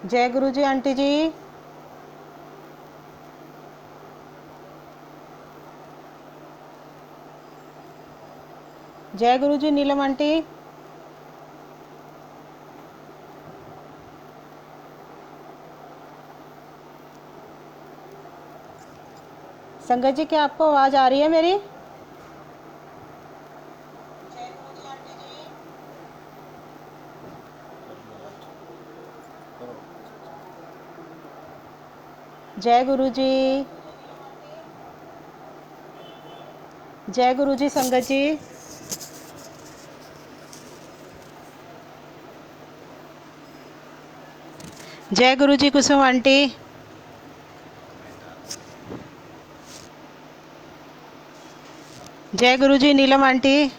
जय गुरु जी आंटी जी। जय गुरु जी नीलम आंटी। संगत जी क्या आपको आवाज़ आ रही है मेरी? जय गुरु जी आंटी जी। जय गुरु जी। जय गुरु जी संगत जी। जय गुरु जी कुसुम आंटी। जय गुरु जी नीलम आंटी।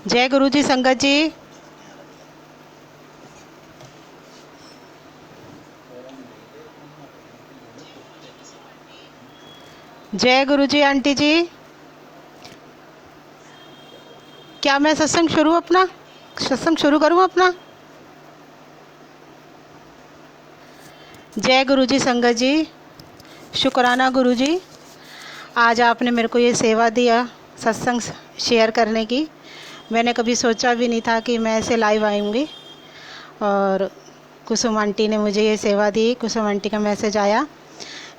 जय गुरु जी संगत जी। जय गुरु जी आंटी जी। क्या मैं सत्संग शुरू करूं अपना? जय गुरु जी संगत जी। शुक्राना गुरु जी, आज आपने मेरे को ये सेवा दिया सत्संग शेयर करने की। मैंने कभी सोचा भी नहीं था कि मैं ऐसे लाइव आऊँगी, और कुसुम आंटी ने मुझे ये सेवा दी। कुसुम आंटी का मैसेज आया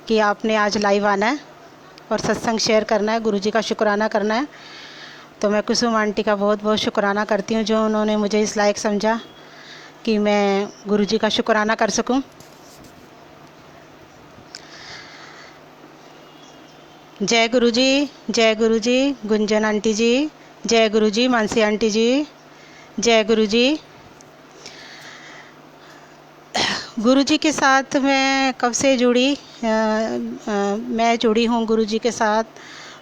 कि आपने आज लाइव आना है और सत्संग शेयर करना है, गुरुजी का शुक्राना करना है। तो मैं कुसुम आंटी का बहुत बहुत शुक्राना करती हूँ, जो उन्होंने मुझे इस लायक समझा कि मैं गुरुजी का शुक्राना कर सकूँ। जय गुरु जी। जय गुरु जी गुंजन आंटी जी। जय गुरु जी मानसी आंटी जी। जय गुरु जी। गुरु जी के साथ मैं कब से जुड़ी? मैं जुड़ी हूँ गुरु जी के साथ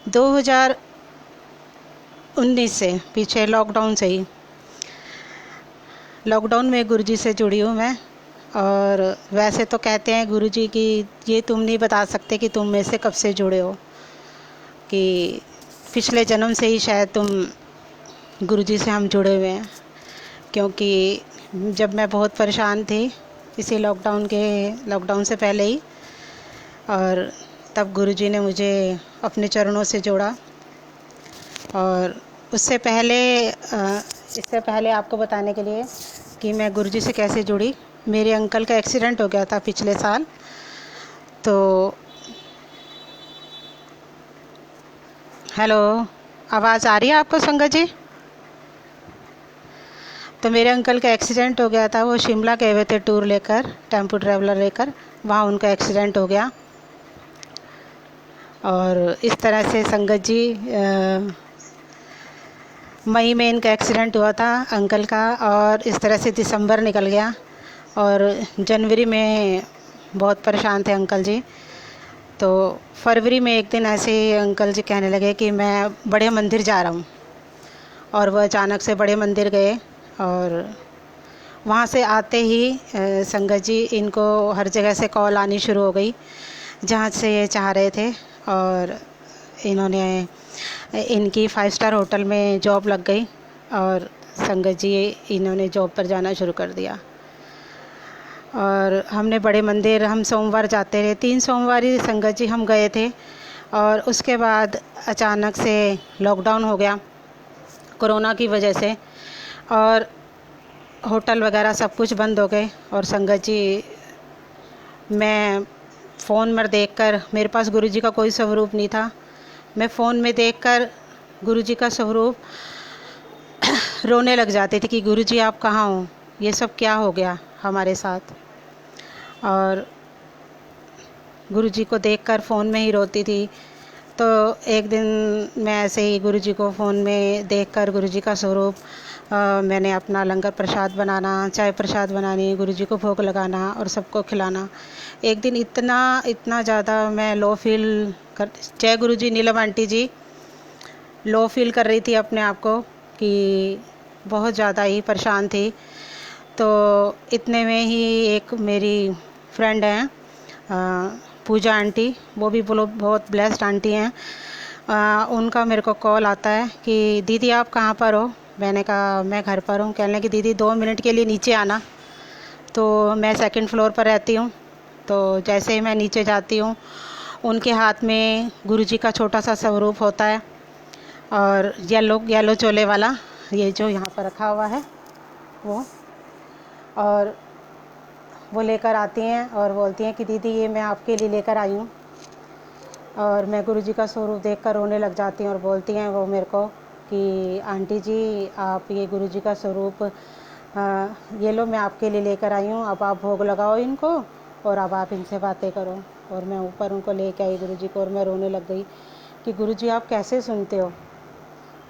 2019 से, पीछे लॉकडाउन से ही। लॉकडाउन में गुरु जी से जुड़ी हूँ मैं। और वैसे तो कहते हैं गुरु जी कि ये तुम नहीं बता सकते कि तुम में से कब से जुड़े हो, कि पिछले जन्म से ही शायद तुम गुरु जी से हम जुड़े हुए हैं। क्योंकि जब मैं बहुत परेशान थी, इसी लॉकडाउन से पहले ही, और तब गुरु जी ने मुझे अपने चरणों से जोड़ा। और इससे पहले आपको बताने के लिए कि मैं गुरु जी से कैसे जुड़ी। मेरे अंकल का एक्सीडेंट हो गया था पिछले साल। तो हेलो, आवाज़ आ रही है आपको संगत जी? तो मेरे अंकल का एक्सीडेंट हो गया था। वो शिमला गए हुए थे टूर लेकर, टेम्पो ट्रैवलर लेकर। वहाँ उनका एक्सीडेंट हो गया। और इस तरह से संगत जी, मई में इनका एक्सीडेंट हुआ था अंकल का, और इस तरह से दिसंबर निकल गया। और जनवरी में बहुत परेशान थे अंकल जी। तो फरवरी में एक दिन ऐसे ही अंकल जी कहने लगे कि मैं बड़े मंदिर जा रहा हूँ। और वह अचानक से बड़े मंदिर गए, और वहाँ से आते ही संगत जी इनको हर जगह से कॉल आनी शुरू हो गई, जहाँ से ये चाह रहे थे। और इन्होंने इनकी 5 स्टार होटल में जॉब लग गई, और संगत जी इन्होंने जॉब पर जाना शुरू कर दिया। और हमने बड़े मंदिर, हम सोमवार जाते रहे, 3 सोमवार ही संगत जी हम गए थे। और उसके बाद अचानक से लॉकडाउन हो गया कोरोना की वजह से, और होटल वगैरह सब कुछ बंद हो गए। और संगत जी, मैं फ़ोन में देखकर, मेरे पास गुरुजी का कोई स्वरूप नहीं था, मैं फ़ोन में देखकर गुरुजी का स्वरूप रोने लग जाती थी कि गुरुजी आप कहाँ हो, ये सब क्या हो गया हमारे साथ। और गुरुजी को देखकर फ़ोन में ही रोती थी। तो एक दिन मैं ऐसे ही गुरुजी को फ़ोन में देखकर गुरुजी का स्वरूप, मैंने अपना लंगर प्रसाद बनाना, चाय प्रसाद बनानी, गुरुजी को भोग लगाना और सबको खिलाना। एक दिन इतना ज़्यादा मैं लो फील कर, जय गुरुजी नीलम आंटी जी, लो फील कर रही थी अपने आप को, कि बहुत ज़्यादा ही परेशान थी। तो इतने में ही एक मेरी फ्रेंड हैं पूजा आंटी, वो भी बोलो बहुत ब्लेस्ड आंटी हैं। उनका मेरे को कॉल आता है कि दीदी आप कहाँ पर हो। मैंने कहा मैं घर पर हूँ। कहने लगी दीदी 2 मिनट के लिए नीचे आना। तो मैं सेकंड फ्लोर पर रहती हूँ। तो जैसे ही मैं नीचे जाती हूँ, उनके हाथ में गुरुजी का छोटा सा स्वरूप होता है, और येलो येलो चोले वाला, ये जो यहाँ पर रखा हुआ है वो, और वो लेकर आती हैं और बोलती हैं कि दीदी ये मैं आपके लिए लेकर आई हूँ। और मैं गुरुजी का स्वरूप देखकर रोने लग जाती हूँ और बोलती हैं वो मेरे को कि आंटी जी आप ये गुरुजी का स्वरूप ये लो मैं आपके लिए लेकर आई हूँ, अब आप भोग लगाओ इनको और अब आप इनसे बातें करो। और मैं ऊपर उनको लेके आई गुरुजी को, और मैं रोने लग गई कि गुरुजी आप कैसे सुनते हो।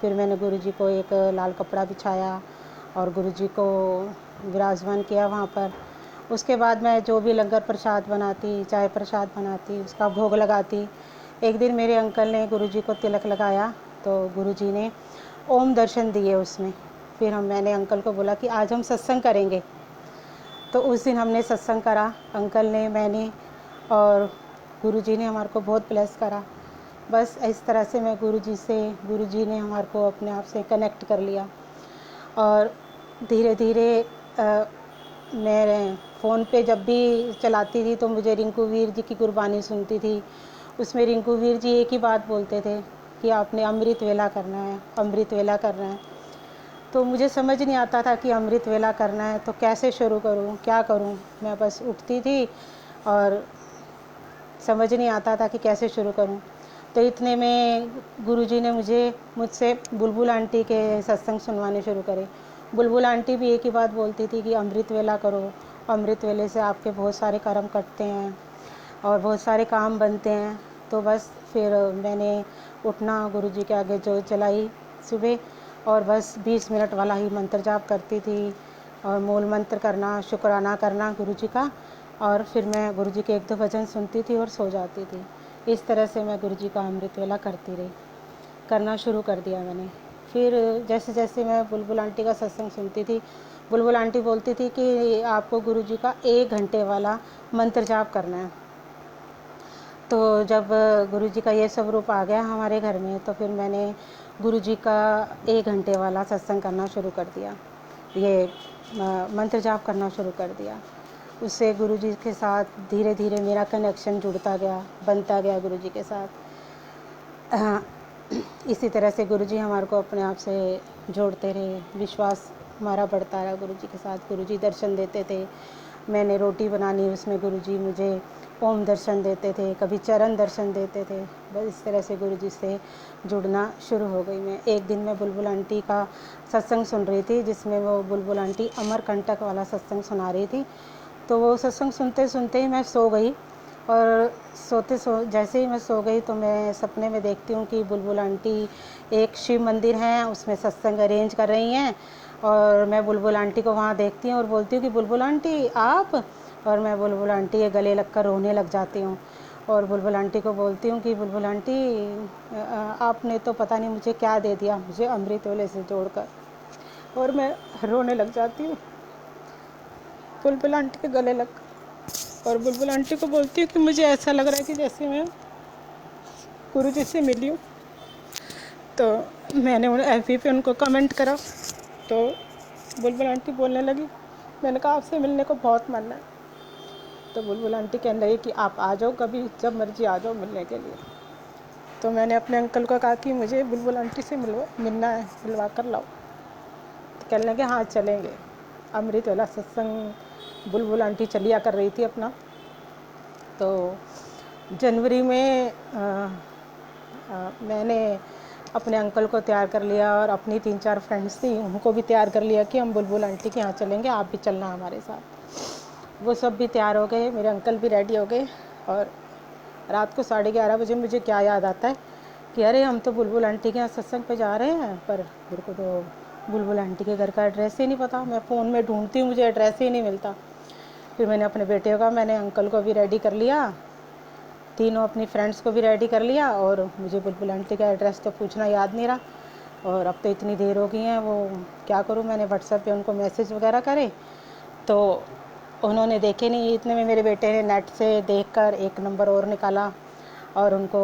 फिर मैंने गुरुजी को एक लाल कपड़ा बिछाया और गुरुजी को विराजमान किया वहाँ पर। उसके बाद मैं जो भी लंगर प्रसाद बनाती, चाय प्रसाद बनाती, उसका भोग लगाती। एक दिन मेरे अंकल ने गुरुजी को तिलक लगाया तो गुरुजी ने ओम दर्शन दिए उसमें। फिर मैंने अंकल को बोला कि आज हम सत्संग करेंगे। तो उस दिन हमने सत्संग करा, अंकल ने, मैंने, और गुरुजी ने हमारे को बहुत ब्लेस करा। बस इस तरह से मैं गुरुजी ने हमारे को अपने आप से कनेक्ट कर लिया। और धीरे धीरे मैं फ़ोन पे जब भी चलाती थी तो मुझे रिंकू वीर जी की कुर्बानी सुनती थी। उसमें रिंकू वीर जी एक ही बात बोलते थे कि आपने अमृत वेला करना है, अमृत वेला करना है। तो मुझे समझ नहीं आता था कि अमृत वेला करना है तो कैसे शुरू करूं, क्या करूं। मैं बस उठती थी और समझ नहीं आता था कि कैसे शुरू करूं। तो इतने में गुरुजी ने मुझसे बुलबुल आंटी के सत्संग सुनवाने शुरू करे। बुलबुल आंटी भी एक ही बात बोलती थी कि अमृत वेला करो, अमृत वेले से आपके बहुत सारे कर्म कटते हैं और बहुत सारे काम बनते हैं। तो बस फिर मैंने उठना, गुरुजी के आगे जो चलाई सुबह, और बस 20 मिनट वाला ही मंत्र जाप करती थी और मूल मंत्र करना, शुक्राना करना गुरुजी का, और फिर मैं गुरुजी के 1-2 भजन सुनती थी और सो जाती थी। इस तरह से मैं गुरुजी का अमृत वेला करती रही, करना शुरू कर दिया मैंने। फिर जैसे जैसे मैं बुलबुल आंटी का सत्संग सुनती थी, बुलबुल आंटी बोलती थी कि आपको गुरुजी का 1 घंटे वाला मंत्र जाप करना है। तो जब गुरुजी का ये स्वरूप आ गया हमारे घर में तो फिर मैंने गुरुजी का 1 घंटे वाला सत्संग करना शुरू कर दिया, ये मंत्र जाप करना शुरू कर दिया। उससे गुरुजी के साथ धीरे धीरे मेरा कनेक्शन जुड़ता गया, बनता गया गुरुजी के साथ। इसी तरह से गुरुजी हमारे को अपने आप से जोड़ते रहे, विश्वास हमारा बढ़ता रहा गुरुजी के साथ। गुरुजी दर्शन देते थे, मैंने रोटी बनानी उसमें गुरुजी मुझे ओम दर्शन देते थे, कभी चरण दर्शन देते थे। बस इस तरह से गुरुजी से जुड़ना शुरू हो गई मैं। एक दिन मैं बुलबुल आंटी का सत्संग सुन रही थी जिसमें वो बुलबुल आंटी अमरकंटक वाला सत्संग सुना रही थी। तो वो सत्संग सुनते सुनते ही मैं सो गई, और जैसे ही मैं सो गई तो मैं सपने में देखती हूँ कि बुलबुल आंटी एक शिव मंदिर है उसमें सत्संग अरेंज कर रही हैं, और मैं बुलबुल आंटी को वहाँ देखती हूँ और बोलती हूँ कि बुलबुल आंटी आप, और मैं बुलबुल आंटी के गले लगकर रोने लग जाती हूँ। और बुलबुल आंटी को बोलती हूँ कि बुलबुल आंटी आपने तो पता नहीं मुझे क्या दे दिया, मुझे अमृत वेले से जोड़कर, और मैं रोने लग जाती हूँ बुलबुल आंटी के गले लग। और बुलबुल आंटी को बोलती हूँ कि मुझे ऐसा लग रहा है कि जैसे मैं गुरुजी से मिली हूँ। तो मैंने एफबी पे उनको कमेंट करा तो बुलबुल आंटी बोलने लगी, मैंने कहा आपसे मिलने को बहुत मन है। तो बुलबुल आंटी कहने लगी कि आप आ जाओ कभी, जब मर्जी आ जाओ मिलने के लिए। तो मैंने अपने अंकल को कहा कि मुझे बुलबुल आंटी से मिलना है, मिलवा कर लाओ। तो कहने लगे हाँ चलेंगे। अमृत वेला सत्संग बुलबुल आंटी चलिया कर रही थी अपना। तो जनवरी में मैंने अपने अंकल को तैयार कर लिया और अपनी 3-4 फ्रेंड्स थी उनको भी तैयार कर लिया कि हम बुलबुल आंटी के यहाँ चलेंगे, आप भी चलना हमारे साथ। वो सब भी तैयार हो गए, मेरे अंकल भी रेडी हो गए। और रात को 11:30 बजे मुझे क्या याद आता है कि अरे हम तो बुलबुल आंटी के यहाँ सत्संग पे जा रहे हैं, पर मेरे को तो बुलबुल आंटी के घर का एड्रेस ही नहीं पता। मैं फ़ोन में ढूंढती हूँ, मुझे एड्रेस ही नहीं मिलता। फिर मैंने अपने बेटे का, मैंने अंकल को भी रेडी कर लिया, तीनों अपनी फ्रेंड्स को भी रेडी कर लिया, और मुझे बुलबुल आंटी का एड्रेस तो पूछना याद नहीं रहा। और अब तो इतनी देर हो गई है, वो क्या करूँ। मैंने व्हाट्सएप पे उनको मैसेज वगैरह करे तो उन्होंने देखे नहीं। इतने में मेरे बेटे ने नेट से देखकर एक नंबर और निकाला और उनको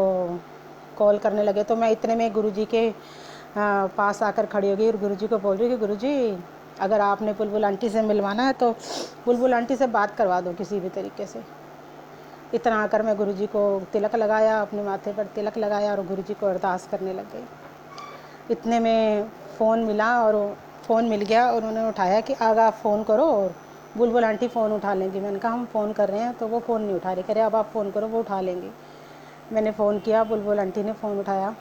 कॉल करने लगे। तो मैं इतने में गुरुजी के पास आकर खड़ी हो गई और गुरुजी को बोल रही कि गुरुजी, अगर आपने बुलबुल आंटी से मिलवाना है तो बुलबुल आंटी से बात करवा दो किसी भी तरीके से। इतना आकर मैं गुरुजी को तिलक लगाया, अपने माथे पर तिलक लगाया और गुरुजी को अरदास करने लग गई। इतने में फ़ोन मिला और फ़ोन मिल गया और उन्होंने उठाया कि अब आप फ़ोन करो और बुलबुल आंटी फ़ोन उठा लेंगी। मैंने कहा हम फ़ोन कर रहे हैं, तो वो फ़ोन नहीं उठा रही। कह रहे अब आप फ़ोन करो, वो उठा लेंगी। मैंने फ़ोन किया, बुलबुल आंटी ने फ़ोन उठाया।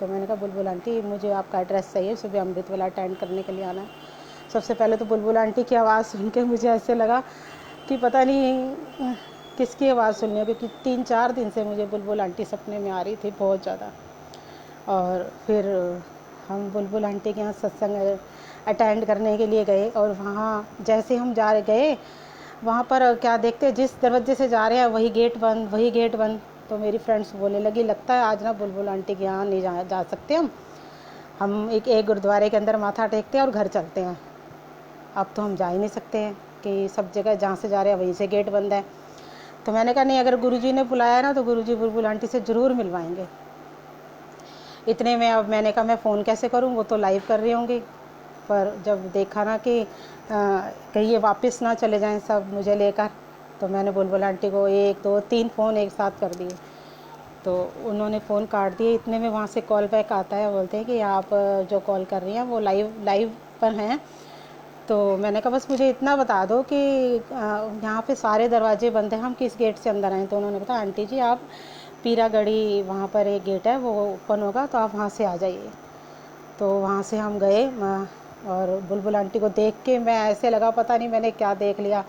तो मैंने कहा बुलबुल आंटी, मुझे आपका एड्रेस चाहिए, सुबह अमृत वेला अटेंड करने के लिए आना है। सबसे पहले तो बुलबुल आंटी की आवाज़ सुन के मुझे ऐसे लगा कि पता नहीं किसकी आवाज़ सुननी है, क्योंकि 3-4 दिन से मुझे बुलबुल आंटी सपने में आ रही थी बहुत ज़्यादा। और फिर हम बुलबुल आंटी के यहाँ सत्संग अटेंड करने के लिए गए और वहाँ जैसे हम गए, वहाँ पर क्या देखते, जिस दरवाजे से जा रहे हैं वही गेट बंद, वही गेट बंद। तो मेरी फ्रेंड्स बोलने लगी, लगता है आज ना बुलबुल आंटी के यहाँ नहीं जा सकते हम एक गुरुद्वारे के अंदर माथा टेकते हैं और घर चलते हैं। अब तो हम जा ही नहीं सकते हैं कि सब जगह जहाँ से जा रहे हैं वहीं से गेट बंद है। तो मैंने कहा नहीं, अगर गुरुजी ने बुलाया ना तो गुरुजी बुलबुल आंटी से ज़रूर मिलवाएंगे। इतने में अब मैंने कहा मैं फ़ोन कैसे करूं, वो तो लाइव कर रही होंगी। पर जब देखा ना कि कहीं ये वापस ना चले जाएं सब मुझे लेकर, तो मैंने बुलबुल आंटी को 1 2 3 फ़ोन एक साथ कर दिए। तो उन्होंने फ़ोन काट दिए। इतने में वहाँ से कॉल बैक आता है, बोलते हैं कि आप जो कॉल कर रही हैं वो लाइव पर हैं। तो मैंने कहा बस मुझे इतना बता दो कि यहाँ पे सारे दरवाजे बंद हैं, हम किस गेट से अंदर आएँ। तो उन्होंने बताया आंटी जी आप पीरागढ़ी, वहाँ पर एक गेट है वो ओपन होगा, तो आप वहाँ से आ जाइए। तो वहाँ से हम गए और बुलबुल आंटी को देख के मैं ऐसे लगा पता नहीं मैंने क्या देख लिया।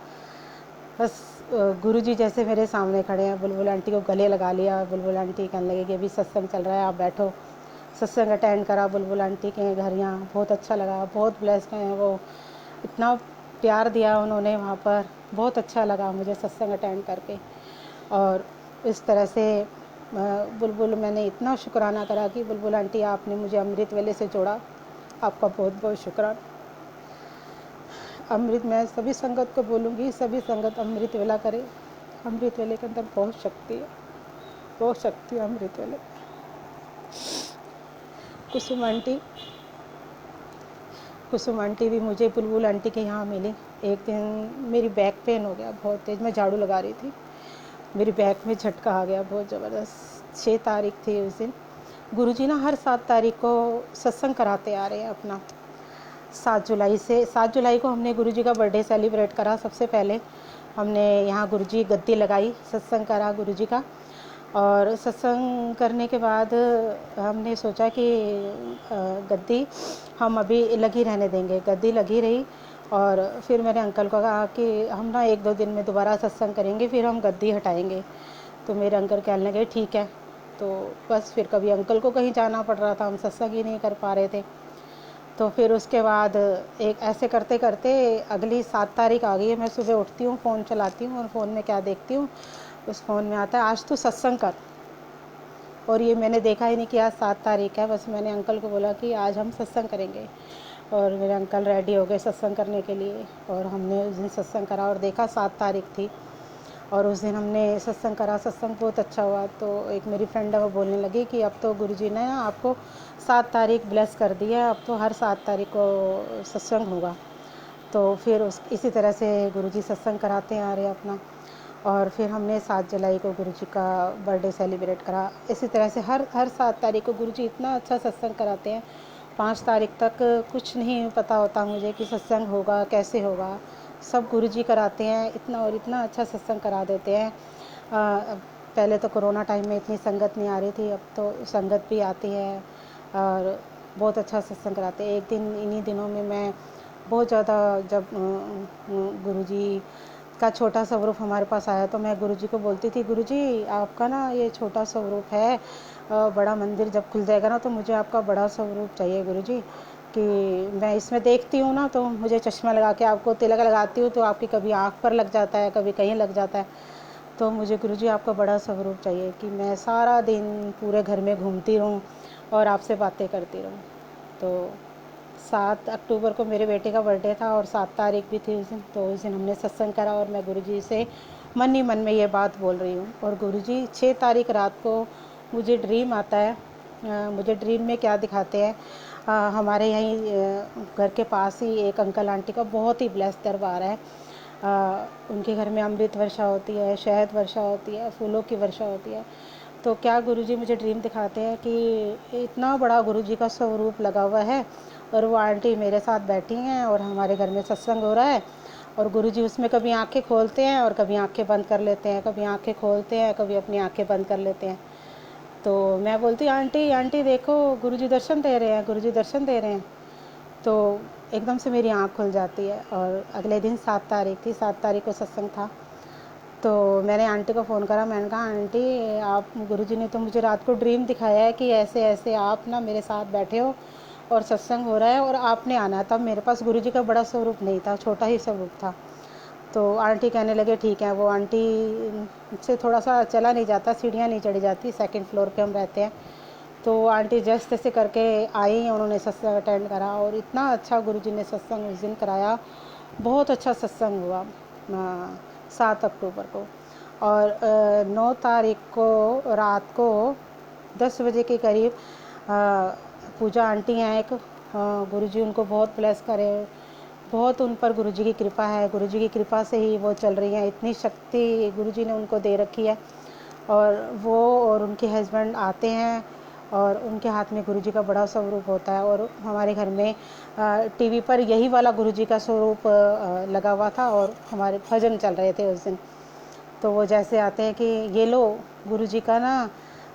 बस गुरुजी जैसे मेरे सामने खड़े हैं, बुलबुल आंटी को गले लगा लिया। बुलबुल आंटी कहने लगे कि अभी सत्संग चल रहा है, आप बैठो। सत्संग अटेंड करा बुलबुल आंटी के घर यहाँ, बहुत अच्छा लगा, बहुत ब्लेस्ड हैं वो। इतना प्यार दिया उन्होंने वहाँ पर, बहुत अच्छा लगा मुझे सत्संग अटेंड करके। और इस तरह से बुलबुल मैंने इतना शुक्राना करा कि बुलबुल आंटी आपने मुझे अमृत वेले से जोड़ा, आपका बहुत बहुत शुक्राना। अमृत मैं सभी संगत को बोलूँगी, सभी संगत अमृत वेला करे। अमृत वेले के अंदर बहुत शक्ति है, बहुत शक्ति है अमृत वेले। कुसुम आंटी भी मुझे बुलबुल आंटी के यहाँ मिली। एक दिन मेरी बैक पेन हो गया बहुत तेज़, मैं झाड़ू लगा रही थी, मेरी बैक में झटका आ गया बहुत ज़बरदस्त। 6 तारीख थी उस दिन। गुरुजी ना हर 7 तारीख को सत्संग कराते आ रहे हैं अपना। 7 जुलाई को हमने गुरुजी का बर्थडे सेलिब्रेट करा। सबसे पहले हमने यहाँ गुरुजी गद्दी लगाई, सत्संग करा गुरुजी का। और सत्संग करने के बाद हमने सोचा कि गद्दी हम अभी लगी रहने देंगे। गद्दी लगी रही और फिर मैंने अंकल को कहा कि हम ना 1-2 दिन में दोबारा सत्संग करेंगे, फिर हम गद्दी हटाएंगे। तो मेरे अंकल कहने लगे ठीक है। तो बस फिर कभी अंकल को कहीं जाना पड़ रहा था, हम सत्संग ही नहीं कर पा रहे थे। तो फिर उसके बाद एक ऐसे करते करते अगली 7 तारीख आ गई है। मैं सुबह उठती हूँ, फ़ोन चलाती हूँ और फ़ोन में क्या देखती हूँ, उस फ़ोन में आता है आज तो सत्संग कर। और ये मैंने देखा ही नहीं कि आज 7 तारीख है। बस मैंने अंकल को बोला कि आज हम सत्संग करेंगे और मेरे अंकल रेडी हो गए सत्संग करने के लिए। और हमने उस दिन सत्संग करा और देखा 7 तारीख थी और उस दिन हमने सत्संग करा। सत्संग बहुत अच्छा हुआ। तो एक मेरी फ्रेंड है वो बोलने लगी कि अब तो गुरुजी ने आपको 7 तारीख ब्लेस कर दी है, अब तो हर 7 तारीख को सत्संग होगा। तो फिर इसी तरह से गुरुजी सत्संग कराते आ रहे अपना। और फिर हमने 7 जुलाई को गुरुजी का बर्थडे सेलिब्रेट करा। इसी तरह से हर 7 तारीख को गुरुजी इतना अच्छा सत्संग कराते हैं। 5 तारीख तक कुछ नहीं पता होता मुझे कि सत्संग होगा कैसे होगा, सब गुरुजी कराते हैं। इतना और इतना अच्छा सत्संग करा देते हैं। पहले तो कोरोना टाइम में इतनी संगत नहीं आ रही थी, अब तो संगत भी आती है और बहुत अच्छा सत्संग कराते हैं। एक दिन इन्हीं दिनों में मैं बहुत ज़्यादा जब गुरुजी का छोटा स्वरूप हमारे पास आया तो मैं गुरुजी को बोलती थी, गुरुजी आपका ना ये छोटा स्वरूप है, बड़ा मंदिर जब खुल जाएगा ना तो मुझे आपका बड़ा स्वरूप चाहिए गुरुजी, कि मैं इसमें देखती हूँ ना तो मुझे चश्मा लगा के आपको तिलक लगाती हूँ तो आपकी कभी आँख पर लग जाता है, कभी कहीं लग जाता है। तो मुझे गुरुजी आपका बड़ा स्वरूप चाहिए कि मैं सारा दिन पूरे घर में घूमती रहूँ और आपसे बातें करती रहूँ। तो 7 अक्टूबर को मेरे बेटे का बर्थडे था और 7 तारीख भी थी उस दिन। तो उस दिन हमने सत्संग करा और मैं गुरुजी से मन ही मन में ये बात बोल रही हूँ। और गुरुजी 6 तारीख रात को मुझे ड्रीम आता है मुझे ड्रीम में क्या दिखाते हैं, हमारे यहीं घर के पास ही एक अंकल आंटी का बहुत ही ब्लेस्ड दरबार है। उनके घर में अमृत वर्षा होती है, शहद वर्षा होती है, फूलों की वर्षा होती है। तो क्या गुरुजी मुझे ड्रीम दिखाते हैं कि इतना बड़ा गुरुजी का स्वरूप लगा हुआ है और वो आंटी मेरे साथ बैठी हैं और हमारे घर में सत्संग हो रहा है, और गुरुजी उसमें कभी आंखें खोलते हैं और कभी आंखें बंद कर लेते हैं, कभी आंखें खोलते हैं, कभी अपनी आंखें बंद कर लेते हैं। तो मैं बोलती आंटी आंटी देखो गुरुजी दर्शन दे रहे हैं, गुरुजी दर्शन दे रहे हैं। तो एकदम से मेरी आँख खुल जाती है। और अगले दिन 7 तारीख थी, 7 तारीख को सत्संग था। तो मैंने आंटी को फ़ोन करा, मैंने कहा आंटी आप गुरुजी ने तो मुझे रात को ड्रीम दिखाया है कि ऐसे ऐसे आप ना मेरे साथ बैठे हो और सत्संग हो रहा है और आपने आना है। तब मेरे पास गुरुजी का बड़ा स्वरूप नहीं था, छोटा ही स्वरूप था। तो आंटी कहने लगे ठीक है। वो आंटी से थोड़ा सा चला नहीं जाता, सीढ़ियाँ नहीं चढ़ी जाती, 2nd फ्लोर पे हम रहते हैं। तो आंटी जस्ट ऐसे करके आई, उन्होंने सत्संग अटेंड करा और इतना अच्छा गुरुजी ने सत्संग उस दिन कराया, बहुत अच्छा सत्संग हुआ 7 अक्टूबर को। और 9 तारीख को रात को 10 बजे के करीब पूजा आंटी हैं एक, गुरुजी उनको बहुत ब्लेस करे, बहुत उन पर गुरुजी की कृपा है, गुरुजी की कृपा से ही वो चल रही हैं, इतनी शक्ति गुरुजी ने उनको दे रखी है। और वो और उनके हस्बैंड आते हैं और उनके हाथ में गुरुजी का बड़ा स्वरूप होता है। और हमारे घर में टीवी पर यही वाला गुरुजी का स्वरूप लगा हुआ था और हमारे भजन चल रहे थे उस दिन। तो वो जैसे आते हैं कि ये लो गुरुजी का ना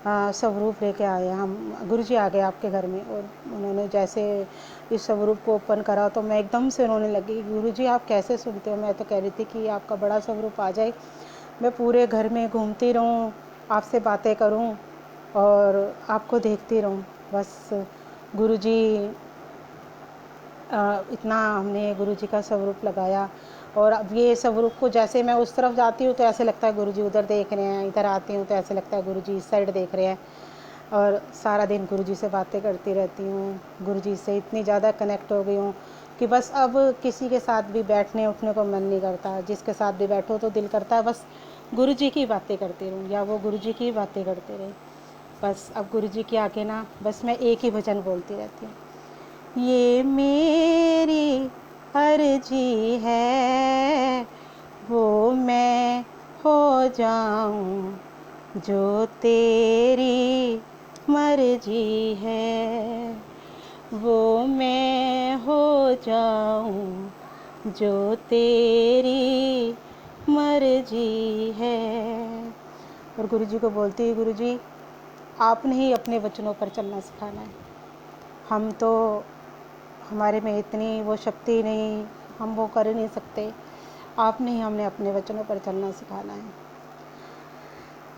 स्वरूप लेके आए हम, गुरुजी आ गए आपके घर में। और उन्होंने जैसे इस स्वरूप को ओपन करा तो मैं एकदम से रोने लगी, गुरुजी आप कैसे सुनते हो। मैं तो कह रही थी कि आपका बड़ा स्वरूप आ जाए, मैं पूरे घर में घूमती रहूं, आपसे बातें करूं और आपको देखती रहूं। बस गुरुजी इतना हमने गुरुजी का स्वरूप लगाया। और अब ये स्वरूप को जैसे मैं उस तरफ जाती हूँ तो ऐसे लगता है गुरुजी उधर देख रहे हैं, इधर आती हूँ तो ऐसे लगता है गुरुजी इस साइड देख रहे हैं। और सारा दिन गुरुजी से बातें करती रहती हूँ, गुरुजी से इतनी ज़्यादा कनेक्ट हो गई हूँ कि बस अब किसी के साथ भी बैठने उठने को मन नहीं करता। जिसके साथ भी बैठो तो दिल करता है बस गुरुजी की बातें करती रहूँ या वो गुरुजी की बातें करते रहे। बस अब गुरुजी के आगे ना बस मैं एक ही भजन बोलती रहती हूँ, ये मेरी अर्जी है वो मैं हो जाऊं जो तेरी मर्जी है, वो मैं हो जाऊं जो तेरी मर्जी है। और गुरुजी को बोलती है गुरुजी आपने ही अपने वचनों पर चलना सिखाना है, हम तो हमारे में इतनी वो शक्ति नहीं, हम वो कर ही नहीं सकते, आपने ही हमें अपने वचनों पर चलना सिखाना है।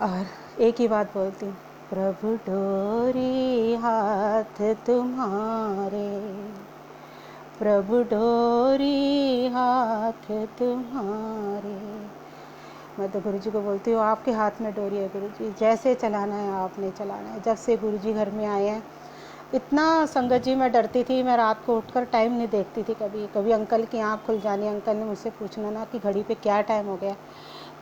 और एक ही बात बोलती हूँ, प्रभु डोरी हाथ तुम्हारे, प्रभु डोरी हाथ तुम्हारे। मैं तो गुरुजी को बोलती हूँ आपके हाथ में डोरी है गुरुजी, जैसे चलाना है आपने चलाना है। जब से गुरुजी घर में आए हैं इतना संगत जी मैं डरती थी, मैं रात को उठकर टाइम नहीं देखती थी। कभी कभी अंकल की आँख खुल जानी, अंकल ने मुझसे पूछना ना कि घड़ी पे क्या टाइम हो गया,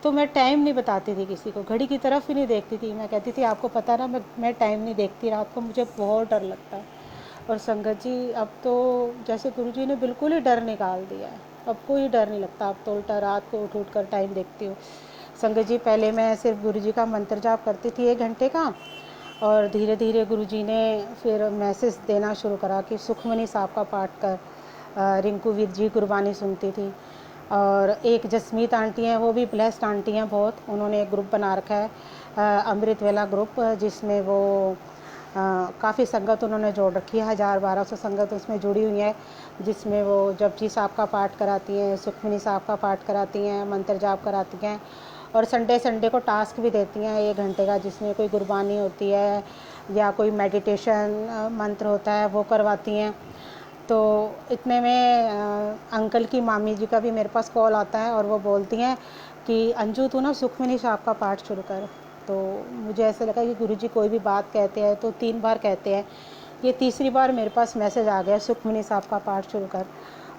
तो मैं टाइम नहीं बताती थी किसी को, घड़ी की तरफ ही नहीं देखती थी। मैं कहती थी आपको पता ना मैं टाइम नहीं देखती रात को, मुझे बहुत डर लगता है। और संगत जी अब तो जैसे गुरुजी ने बिल्कुल ही डर निकाल दिया है, अब कोई डर नहीं लगता। अब तो उल्टा रात को उठ कर टाइम देखती हूँ। संगत जी पहले मैं सिर्फ गुरुजी का मंत्र जाप करती थी 1 घंटे का, और धीरे धीरे गुरुजी ने फिर मैसेज देना शुरू करा कि सुखमनी साहब का पाठ कर। रिंकू वीर जी गुरबानी सुनती थी। और एक जसमीत आंटी हैं, वो भी ब्लेस्ड आंटी हैं बहुत, उन्होंने एक ग्रुप बना रखा है अमृत वेला ग्रुप, जिसमें वो काफ़ी संगत उन्होंने जोड़ रखी है, 1000-1200 संगत उसमें जुड़ी हुई है, जिसमें वो जपजी साहब का पाठ कराती हैं, सुखमनी साहब का पाठ कराती हैं, मंत्र जाप कराती हैं। और संडे को टास्क भी देती हैं 1 घंटे का, जिसमें कोई गुरबानी होती है या कोई मेडिटेशन मंत्र होता है वो करवाती हैं। तो इतने में अंकल की मामी जी का भी मेरे पास कॉल आता है और वो बोलती हैं कि अंजू तू ना सुखमनी साहब का पाठ शुरू कर। तो मुझे ऐसा लगा कि गुरुजी कोई भी बात कहते हैं तो 3 बार कहते हैं, ये तीसरी बार मेरे पास मैसेज आ गया सुखमनी साहब का पाठ शुरू कर।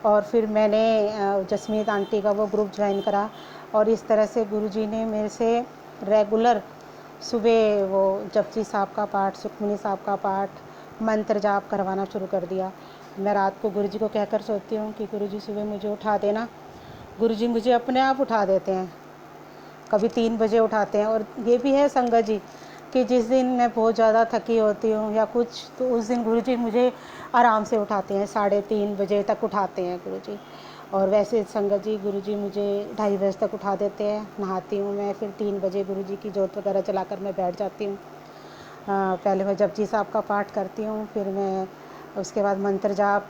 और फिर मैंने जसमीत आंटी का वो ग्रुप ज्वाइन करा और इस तरह से गुरुजी ने मेरे से रेगुलर सुबह वो जपजी साहब का पाठ, सुखमनी साहब का पाठ, मंत्र जाप करवाना शुरू कर दिया। मैं रात को गुरुजी को कहकर सोती हूँ कि गुरुजी सुबह मुझे उठा देना। गुरुजी मुझे अपने आप उठा देते हैं, कभी 3 बजे उठाते हैं। और ये भी है संगत जी कि जिस दिन मैं बहुत ज़्यादा थकी होती हूँ या कुछ, तो उस दिन गुरुजी मुझे आराम से उठाते हैं, 3:30 बजे तक उठाते हैं गुरुजी। और वैसे संगत जी गुरुजी मुझे 2:30 बजे तक उठा देते हैं। नहाती हूँ मैं, फिर 3 बजे गुरुजी की जोत वगैरह जलाकर मैं बैठ जाती हूँ। पहले मैं जपजी साहब का पाठ करती हूँ, फिर मैं उसके बाद मंत्र जाप,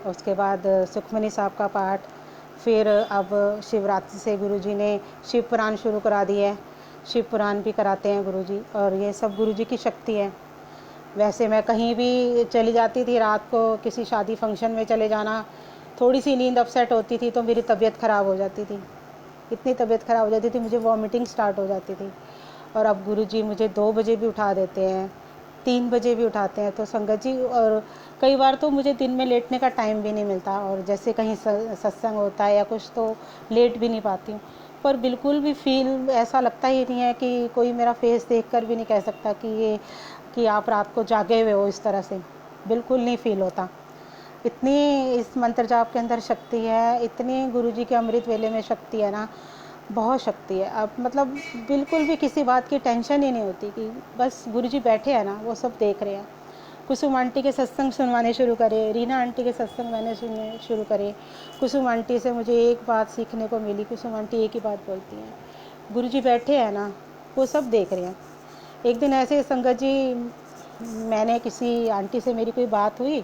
उसके बाद सुखमनी साहब का पाठ। फिर अब शिवरात्रि से गुरुजी ने शिव पुराण शुरू करा दिया है, शिव पुराण भी कराते हैं गुरुजी, और ये सब गुरुजी की शक्ति है। वैसे मैं कहीं भी चली जाती थी, रात को किसी शादी फंक्शन में चले जाना, थोड़ी सी नींद अपसेट होती थी तो मेरी तबीयत ख़राब हो जाती थी, इतनी तबीयत ख़राब हो जाती थी, मुझे वॉमिटिंग स्टार्ट हो जाती थी। और अब गुरुजी मुझे 2 बजे भी उठा देते हैं, 3 बजे भी उठाते हैं। तो संगत जी, और कई बार तो मुझे दिन में लेटने का टाइम भी नहीं मिलता, और जैसे कहीं सत्संग होता है या कुछ तो लेट भी नहीं पाती हूँ। पर बिल्कुल भी फील ऐसा लगता ही नहीं है कि कोई मेरा फेस देखकर भी नहीं कह सकता कि आप रात को जागे हुए हो, इस तरह से बिल्कुल नहीं फील होता। इतनी इस मंत्र जाप के अंदर शक्ति है, इतनी गुरुजी के अमृत वेले में शक्ति है ना, बहुत शक्ति है। अब मतलब बिल्कुल भी किसी बात की टेंशन ही नहीं होती कि बस गुरुजी बैठे हैं ना, वो सब देख रहे हैं। कुसुम आंटी के सत्संग सुनवाने शुरू करे, रीना आंटी के सत्संग मैंने सुनने शुरू करे। कुसुम आंटी से मुझे एक बात सीखने को मिली, कुसुम आंटी एक ही बात बोलती हैं, गुरुजी बैठे हैं ना, वो सब देख रहे हैं। एक दिन ऐसे संगत जी, मैंने किसी आंटी से मेरी कोई बात हुई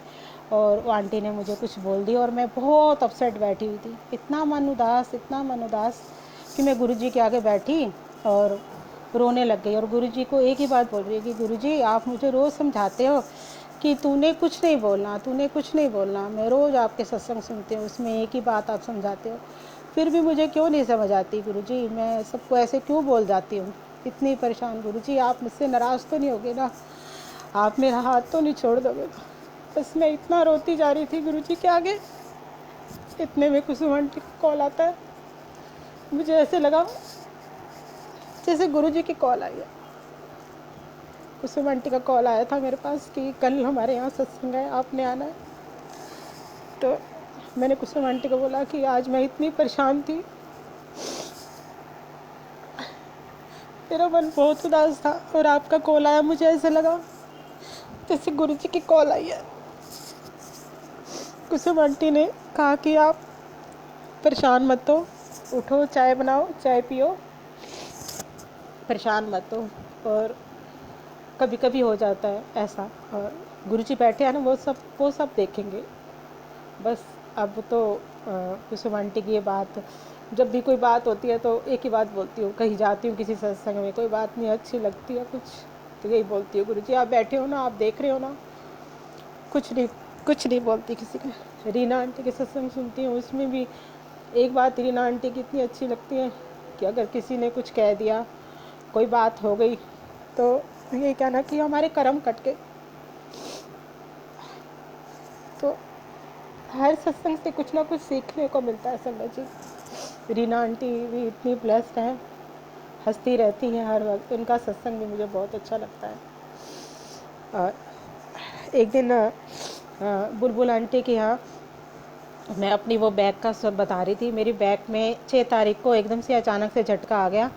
और वो आंटी ने मुझे कुछ बोल दिया, और मैं बहुत अपसेट बैठी हुई थी, इतना मन उदास कि मैं गुरुजी के आगे बैठी और रोने लग गई। और गुरुजी को एक ही बात बोल रही है कि गुरुजी आप मुझे रोज़ समझाते हो कि तूने कुछ नहीं बोलना, मैं रोज़ आपके सत्संग सुनती हूँ, उसमें एक ही बात आप समझाते हो, फिर भी मुझे क्यों नहीं समझ आती गुरुजी, मैं सबको ऐसे क्यों बोल जाती हूँ, इतनी परेशान। गुरुजी आप मुझसे नाराज़ तो नहीं होगे ना, आप मेरा हाथ तो नहीं छोड़ दोगे। बस मैं इतना रोती जा रही थी गुरुजी के आगे। इतने में कुसुम आंटी का कॉल आता है, मुझे ऐसे लगा जैसे गुरुजी की कॉल आई है। कुसुम आंटी का कॉल आया था मेरे पास कि कल हमारे यहाँ सत्संग है, आपने आना है। तो मैंने कुसुम आंटी को बोला कि आज मैं इतनी परेशान थी, मेरा मन बहुत उदास था, और आपका कॉल आया, मुझे ऐसे लगा जैसे गुरुजी की कॉल आई है। कुसुम आंटी ने कहा कि आप परेशान मत हो, उठो, चाय बनाओ, चाय पियो, परेशान मत हो। और कभी कभी हो जाता है ऐसा, और गुरुजी बैठे हैं ना, वो सब देखेंगे। बस अब तो कुसुम आंटी की ये बात, जब भी कोई बात होती है तो एक ही बात बोलती हूँ, कहीं जाती हूँ किसी सत्संग में, कोई बात नहीं अच्छी लगती है कुछ, तो यही बोलती हूँ, गुरुजी आप बैठे हो ना, आप देख रहे हो ना, कुछ नहीं बोलती किसी का। रीना आंटी के सत्संग सुनती हूँ, उसमें भी एक बात रीना आंटी की इतनी अच्छी लगती है कि अगर किसी ने कुछ कह दिया, कोई बात हो गई, तो ये कहना कि हमारे कर्म कट गए। तो हर सत्संग से कुछ ना कुछ सीखने को मिलता है संगत जी। रीना आंटी भी इतनी ब्लेस्ड है, हंसती रहती हैं हर वक्त, उनका सत्संग भी मुझे बहुत अच्छा लगता है। और एक दिन बुलबुल आंटी के यहाँ मैं अपनी वो बैग का सब बता रही थी, मेरी बैग में 6 तारीख को एकदम से अचानक से झटका आ गया,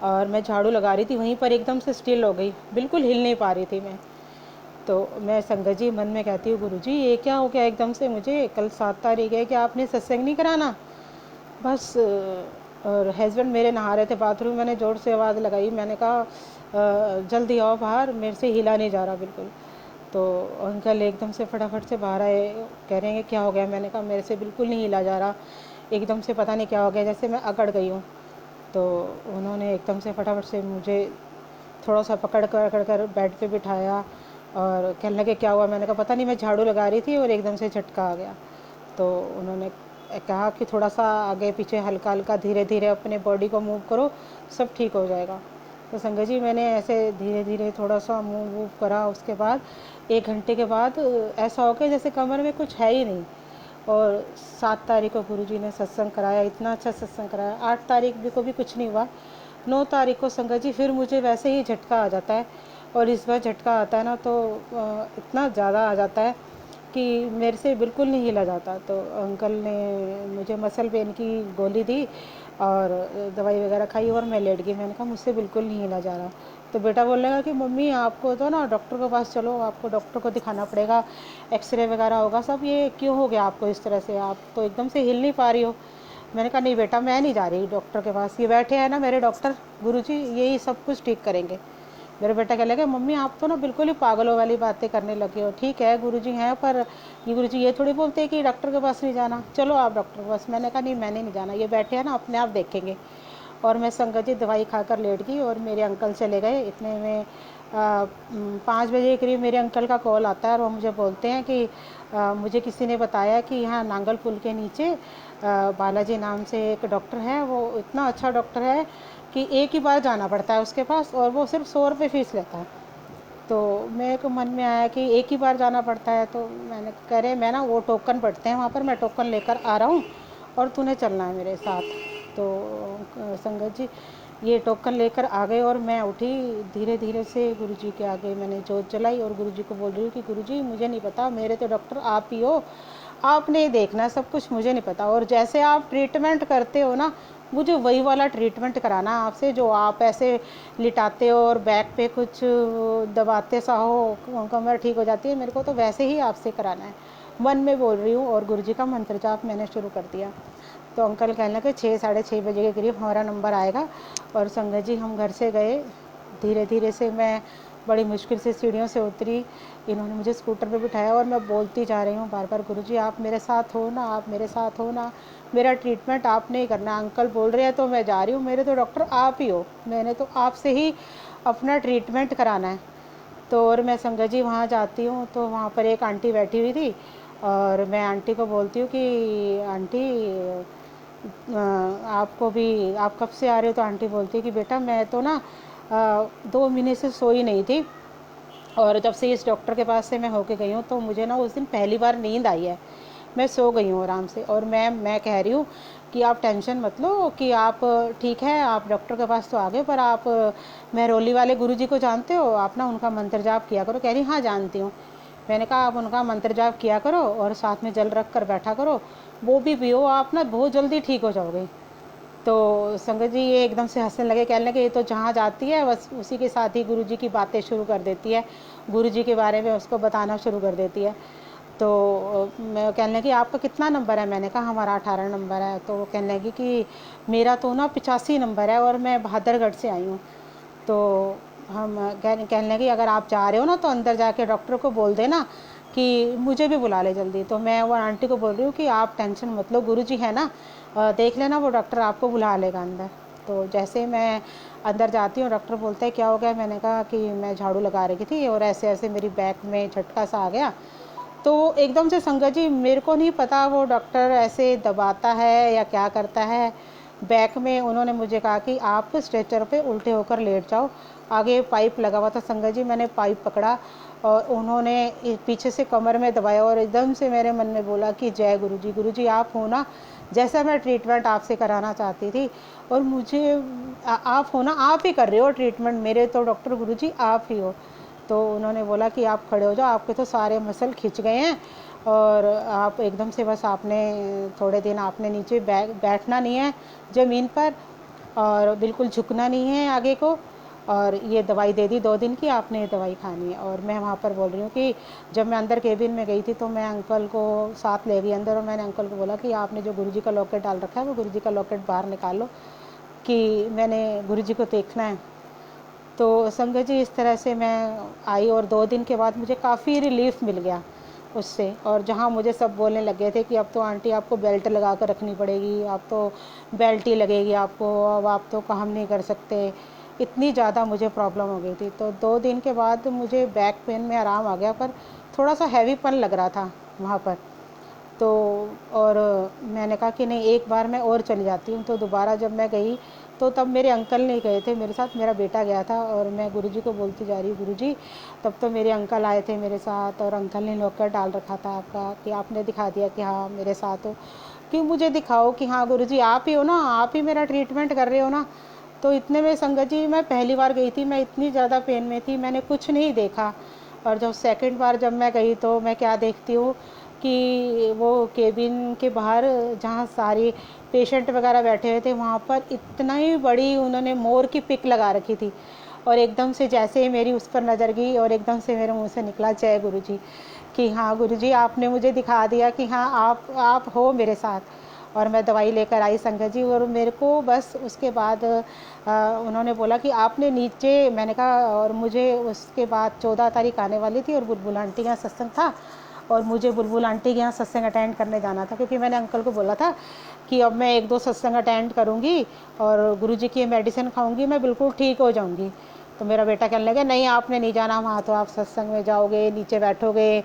और मैं झाड़ू लगा रही थी, वहीं पर एकदम से स्टिल हो गई, बिल्कुल हिल नहीं पा रही थी मैं। तो मैं संगत जी मन में कहती हूँ, गुरुजी ये क्या हो गया एकदम से मुझे, कल 7 तारीख है कि आपने सत्संग नहीं कराना बस। और हस्बैंड मेरे नहा रहे थे बाथरूम, मैंने ज़ोर से आवाज़ लगाई, मैंने कहा जल्दी आओ बाहर, मेरे से हिला नहीं जा रहा बिल्कुल। तो अंकल एकदम से फटाफट से बाहर आए, कह रहे हैं क्या हो गया, मैंने कहा मेरे से बिल्कुल नहीं हिला जा रहा, एकदम से पता नहीं क्या हो गया, जैसे मैं अकड़ गई हूँ। तो उन्होंने एकदम से फटाफट से मुझे थोड़ा सा पकड़ कर बेड पे बिठाया और कहने लगे क्या हुआ, मैंने कहा पता नहीं, मैं झाड़ू लगा रही थी और एकदम से झटका आ गया। तो उन्होंने कहा कि थोड़ा सा आगे पीछे हल्का हल्का धीरे धीरे अपने बॉडी को मूव करो, सब ठीक हो जाएगा। तो संगत जी मैंने ऐसे धीरे धीरे थोड़ा सा मूव करा, उसके बाद 1 घंटे के बाद ऐसा हो गया जैसे कमर में कुछ है ही नहीं। और 7 तारीख को गुरुजी ने सत्संग कराया, इतना अच्छा सत्संग कराया। 8 तारीख को भी कुछ नहीं हुआ, 9 तारीख को संगत जी फिर मुझे वैसे ही झटका आ जाता है, और इस बार झटका आता है ना तो इतना ज़्यादा आ जाता है कि मेरे से बिल्कुल नहीं हिला जाता। तो अंकल ने मुझे मसल पेन की गोली दी और दवाई वगैरह खाई और मैं लेट गई। मैंने कहा मुझसे बिल्कुल नहीं हिला जा रहा। तो बेटा बोलने लगा कि मम्मी आपको तो ना डॉक्टर के पास चलो, आपको डॉक्टर को दिखाना पड़ेगा, एक्सरे वगैरह होगा सब, ये क्यों हो गया आपको इस तरह से, आप तो एकदम से हिल नहीं पा रही हो। मैंने कहा नहीं बेटा मैं नहीं जा रही डॉक्टर के पास, ये बैठे हैं ना मेरे डॉक्टर गुरुजी, यही सब कुछ ठीक करेंगे। मेरे बेटा कहने लगे मम्मी आप तो ना बिल्कुल ही पागलों वाली बातें करने लगे हो। ठीक है गुरुजी हैं, पर ये गुरुजी ये थोड़ी बोलते हैं कि डॉक्टर के पास नहीं जाना, चलो आप डॉक्टर के पास। मैंने कहा नहीं मैंने नहीं जाना, ये बैठे हैं ना अपने आप देखेंगे। और मैं संगत जी दवाई खाकर लेट गई और मेरे अंकल चले गए। इतने में 5 बजे के करीब मेरे अंकल का कॉल आता है और वो मुझे बोलते हैं कि मुझे किसी ने बताया कि यहाँ नांगल पुल के नीचे बालाजी नाम से एक डॉक्टर है, वो इतना अच्छा डॉक्टर है कि एक ही बार जाना पड़ता है उसके पास और वो सिर्फ 100 रुपये फ़ीस लेता है। तो मेरे को मन में आया कि एक ही बार जाना पड़ता है, तो मैंने कह रहे मैं ना वो टोकन पड़ते हैं वहाँ पर, मैं टोकन लेकर आ रहा हूँ और तूने चलना है मेरे साथ। तो संगत जी ये टोकन लेकर आ गए और मैं उठी धीरे धीरे से गुरुजी के आगे, मैंने जोत जलाई और गुरुजी को बोल रही हूँ कि गुरुजी मुझे नहीं पता, मेरे तो डॉक्टर आप ही हो, आपने देखना सब कुछ, मुझे नहीं पता। और जैसे आप ट्रीटमेंट करते हो ना, मुझे वही वाला ट्रीटमेंट कराना है आपसे, जो आप ऐसे लिटाते हो और बैक पे कुछ दबाते सा हो, कमर ठीक हो जाती है, मेरे को तो वैसे ही आपसे कराना है, मन में बोल रही हूँ। और गुरुजी का मंत्र जाप मैंने शुरू कर दिया। तो अंकल कहने लगे 6-6:30 बजे के करीब हमारा नंबर आएगा। और संगत जी हम घर से गए, धीरे धीरे से मैं बड़ी मुश्किल से सीढ़ियों से उतरी, इन्होंने मुझे स्कूटर पे बिठाया और मैं बोलती जा रही हूँ बार बार गुरुजी आप मेरे साथ हो ना, आप मेरे साथ हो ना, मेरा ट्रीटमेंट आपने ही करना। अंकल बोल रहे हैं तो मैं जा रही हूँ, मेरे तो डॉक्टर आप ही हो, मैंने तो आपसे ही अपना ट्रीटमेंट कराना है। तो और मैं संगत जी वहाँ जाती हूँ तो वहाँ पर एक आंटी बैठी हुई थी और मैं आंटी को बोलती हूँ कि आंटी आपको भी, आप कब से आ रहे हो? तो आंटी बोलती है कि बेटा मैं तो ना 2 महीने से सोई नहीं थी, और जब से इस डॉक्टर के पास से मैं होके गई हूँ तो मुझे ना उस दिन पहली बार नींद आई है, मैं सो गई हूँ आराम से। और मैं कह रही हूँ कि आप टेंशन मत लो कि आप ठीक है, आप डॉक्टर के पास तो आ गए, पर आप महरौली वाले गुरुजी को जानते हो, आप ना उनका मंत्र जाप किया करो। कह रही हाँ जानती हूँ। मैंने कहा आप उनका मंत्र जाप किया करो और साथ में जल रख कर बैठा करो, वो भी पियो, आप ना बहुत जल्दी ठीक हो जाओगे। तो संगत जी ये एकदम से हंसने लगे, कहने लगे ये तो जहाँ जाती है बस उसी के साथ ही गुरुजी की बातें शुरू कर देती है, गुरुजी के बारे में उसको बताना शुरू कर देती है। तो मैं कहने लगी आपका कितना नंबर है? मैंने कहा हमारा 18 नंबर है। तो वो कहने लगी कि मेरा तो ना 85 नंबर है और मैं बहादुरगढ़ से आई हूँ। तो हम कहने लगी अगर आप जा रहे हो ना तो अंदर जाके डॉक्टर को बोल देना कि मुझे भी बुला ले जल्दी। तो मैं वो आंटी को बोल रही हूँ कि आप टेंशन मत लो, गुरुजी है ना, देख लेना वो डॉक्टर आपको बुला लेगा अंदर। तो जैसे मैं अंदर जाती हूँ डॉक्टर बोलता है क्या हो गया? मैंने कहा कि मैं झाड़ू लगा रही थी और ऐसे ऐसे मेरी बैक में झटका सा आ गया। तो एकदम से संगत जी मेरे को नहीं पता वो डॉक्टर ऐसे दबाता है या क्या करता है, बैक में उन्होंने मुझे कहा कि आप स्ट्रेचर पे उल्टे होकर लेट जाओ। आगे पाइप लगा हुआ था संगत जी, मैंने पाइप पकड़ा और उन्होंने पीछे से कमर में दबाया और एकदम से मेरे मन में बोला कि जय गुरुजी, गुरुजी आप हो ना, जैसा मैं ट्रीटमेंट आपसे कराना चाहती थी और मुझे आप हो ना, आप ही कर रहे हो ट्रीटमेंट, मेरे तो डॉक्टर गुरुजी आप ही हो। तो उन्होंने बोला कि आप खड़े हो जाओ, आपके तो सारे मसल खिंच गए हैं और आप एकदम से बस आपने थोड़े दिन आपने नीचे बैठना नहीं है ज़मीन पर और बिल्कुल झुकना नहीं है आगे को, और ये दवाई दे दी 2 दिन की, आपने ये दवाई खानी है। और मैं वहाँ पर बोल रही हूँ कि जब मैं अंदर केबिन में गई थी तो मैं अंकल को साथ ले गई अंदर और मैंने अंकल को बोला कि आपने जो गुरुजी का लॉकेट डाल रखा है वो गुरुजी का लॉकेट बाहर निकाल लो कि मैंने गुरुजी को देखना है। तो संगत जी इस तरह से मैं आई और 2 दिन के बाद मुझे काफ़ी रिलीफ मिल गया उससे। और जहाँ मुझे सब बोलने लगे थे कि अब तो आंटी आपको बेल्ट लगा कर रखनी पड़ेगी, अब तो बेल्ट ही लगेगी आपको, अब आप तो काम नहीं कर सकते, इतनी ज़्यादा मुझे प्रॉब्लम हो गई थी। तो 2 दिन के बाद मुझे बैक पेन में आराम आ गया, पर थोड़ा सा हैवीपन लग रहा था वहाँ पर। तो और मैंने कहा कि नहीं एक बार मैं और चली जाती हूँ। तो दोबारा जब मैं गई तो तब मेरे अंकल नहीं गए थे मेरे साथ, मेरा बेटा गया था। और मैं गुरुजी को बोलती जा रही हूँ गुरुजी, तब तो मेरे अंकल आए थे मेरे साथ और अंकल ने लॉकर डाल रखा था आपका कि आपने दिखा दिया कि हाँ मेरे साथ हो, कि मुझे दिखाओ कि हाँ गुरुजी आप ही हो ना, आप ही मेरा ट्रीटमेंट कर रहे हो ना। तो इतने में संगत जी मैं पहली बार गई थी, मैं इतनी ज़्यादा पेन में थी, मैंने कुछ नहीं देखा। और जब सेकंड बार जब मैं गई तो मैं क्या देखती हूँ कि वो केबिन के बाहर जहाँ सारी पेशेंट वगैरह बैठे हुए थे, वहाँ पर इतना ही बड़ी उन्होंने मोर की पिक लगा रखी थी। और एकदम से जैसे ही मेरी उस पर नज़र गई और एकदम से मेरे मुंह से निकला जय गुरु जी, कि हाँ गुरु जी आपने मुझे दिखा दिया कि हाँ आप हो मेरे साथ। और मैं दवाई लेकर आई संगत जी, और मेरे को बस उसके बाद उन्होंने बोला कि आपने नीचे, मैंने कहा, और मुझे उसके बाद 14 तारीख आने वाली थी और बुलबुल आंटी के यहाँ सत्संग था, और मुझे बुलबुल आंटी के यहाँ सत्संग अटेंड करने जाना था, क्योंकि मैंने अंकल को बोला था कि अब मैं 1-2 सत्संग अटेंड करूँगी और गुरुजी की मेडिसिन खाऊंगी, मैं बिल्कुल ठीक हो जाऊँगी। तो मेरा बेटा कहने लगा नहीं आपने नहीं जाना वहाँ, तो आप सत्संग में जाओगे, नीचे बैठोगे